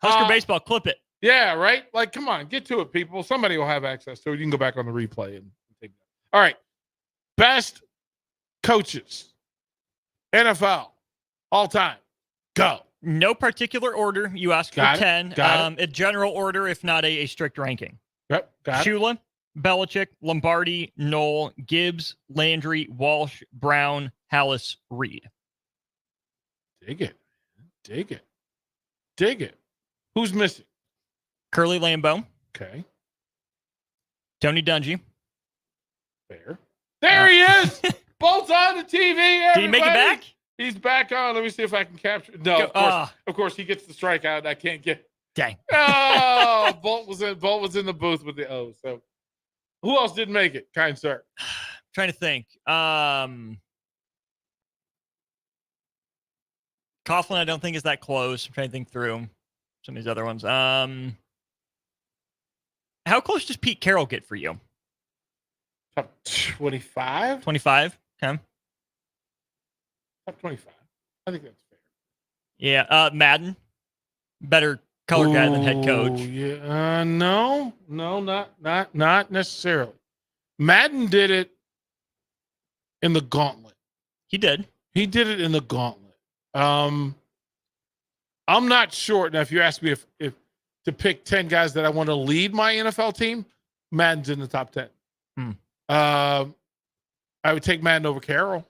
Husker baseball, clip it. Yeah, right? Like, come on, get to it, people. Somebody will have access to it. You can go back on the replay and take that. All right. Best coaches, NFL, all time. Go. No particular order. You asked for 10. A general order, if not a strict ranking. Yep, got Shula, Belichick, Lombardi, Knoll, Gibbs, Landry, Walsh, Brown, Hallis, Reed. Dig it. Who's missing? Curly Lambeau. Okay. Tony Dungy. Fair. There he is. Bolt's on the TV. Everybody. Did he make it back? He's back on. Let me see if I can capture. No, of course he gets the strikeout. I can't get. Dang. Oh, Bolt was in the booth with the O. So who else didn't make it? Kind sir. Trying to think. Coughlin, I don't think is that close. I'm trying to think through some of these other ones. How close does Pete Carroll get for you? Top 25? 25? Okay. Top 25. I think that's fair. Yeah. Madden. Better color guy than head coach. Yeah. No, not necessarily. Madden did it in the gauntlet. He did it in the gauntlet. I'm not sure. Now, if you ask me if to pick 10 guys that I want to lead my NFL team, Madden's in the top 10. I would take Madden over Carroll.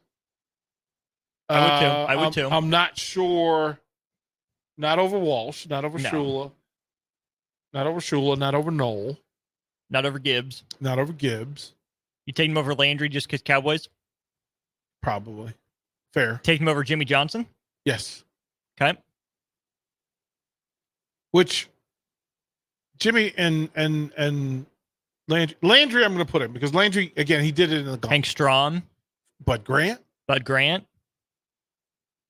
I would too. I'm not sure. Not over Walsh. Not over Shula. Not over Shula. Not over Knoll. Not over Gibbs. Not over Gibbs. You take him over Landry just because Cowboys? Probably. Fair. Take him over Jimmy Johnson? Yes. Okay. Which Jimmy and Landry I'm going to put him because Landry, again, he did it in the gauntlet. Hank Strawn. Bud Grant.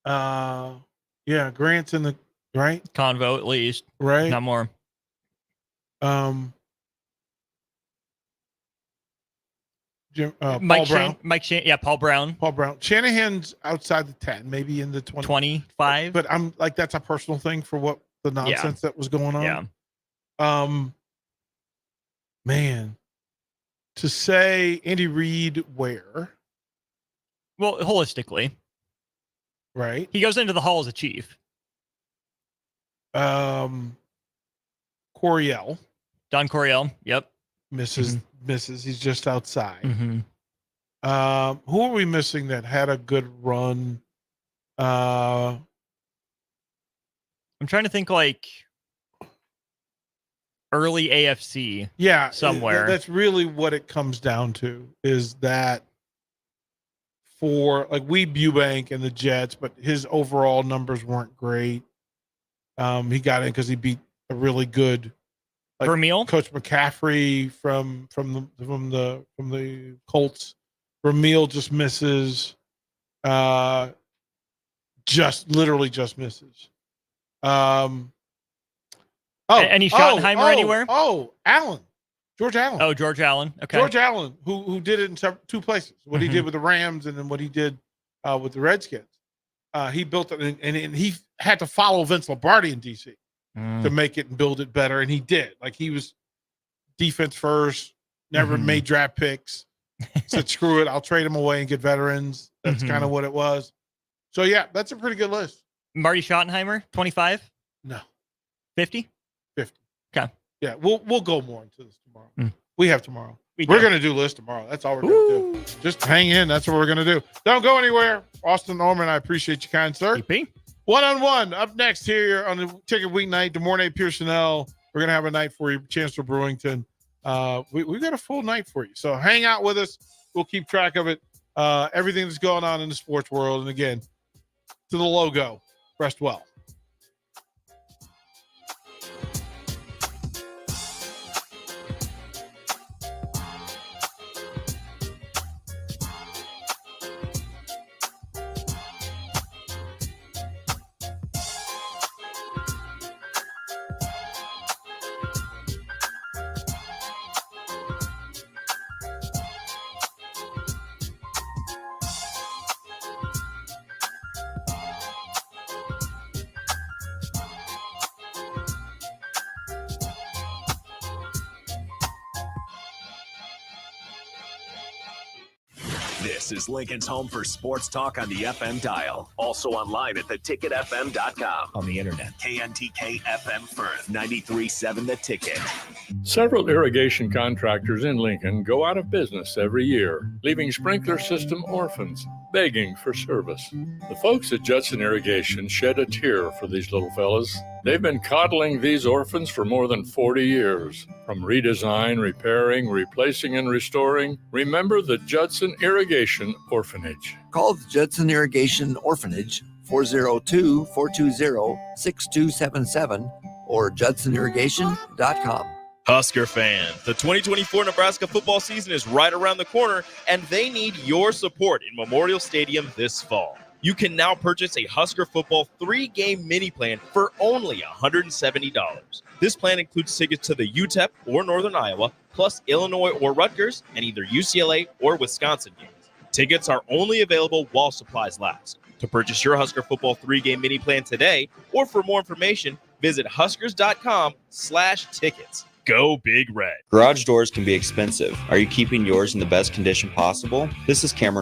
Yeah, Grant's in the right. Convo at least. Right. Not more. Paul Brown. Paul Brown. Paul Brown. Shanahan's outside the 10, maybe in the 25. But I'm like, that's a personal thing for what the nonsense that was going on. Yeah. Man, to say Andy Reid where? Well, holistically. Right. He goes into the hall as a chief. Coryell. Don Coryell. Yep. Misses. He's just outside. Mm-hmm. Who are we missing that had a good run? I'm trying to think like early AFC. Yeah, somewhere. That's really what it comes down to, is that for like Weeb Eubank and the Jets, but his overall numbers weren't great. He got in because he beat a really good Vermeil? Coach McCaffrey from the Colts. Vermeil just misses. Literally just misses. Any Schottenheimer anywhere? Allen. George Allen. Oh, George Allen. Okay. George Allen, who did it in two places. What he did with the Rams and then what he did with the Redskins. He built it, and he had to follow Vince Lombardi in D.C. to make it and build it better, and he did. Like, he was defense first, never made draft picks. Said, screw it, I'll trade him away and get veterans. That's kind of what it was. So, yeah, that's a pretty good list. Marty Schottenheimer, 25? No. 50? 50. Okay. Yeah, we'll go more into this tomorrow. We have tomorrow. We're going to do list tomorrow. That's all we're going to do. Just hang in. That's what we're going to do. Don't go anywhere. Austin Norman, I appreciate you, kind sir. One-on-one up next here on the Ticket Weeknight. DeMornay Pearsonell. We're going to have a night for you. Chancellor Brewington. We've got a full night for you. So hang out with us. We'll keep track of it. Everything that's going on in the sports world. And again, to the logo, rest well. This is Lincoln's home for sports talk on the FM dial. Also online at theticketfm.com. On the internet. KNTK FM Firth, 93.7 The Ticket. Several irrigation contractors in Lincoln go out of business every year, leaving sprinkler system orphans begging for service. The folks at Judson Irrigation shed a tear for these little fellas. They've been coddling these orphans for more than 40 years. From redesign, repairing, replacing, and restoring, remember the Judson Irrigation Orphanage. Call the Judson Irrigation Orphanage 402-420-6277 or judsonirrigation.com. Husker fans, the 2024 Nebraska football season is right around the corner, and they need your support in Memorial Stadium this fall. You can now purchase a Husker football 3-game mini plan for only $170. This plan includes tickets to the UTEP or Northern Iowa, plus Illinois or Rutgers, and either UCLA or Wisconsin games. Tickets are only available while supplies last. To purchase your Husker football 3-game mini plan today, or for more information, visit huskers.com/tickets. Go Big Red. Garage doors can be expensive. Are you keeping yours in the best condition possible? This is Cameron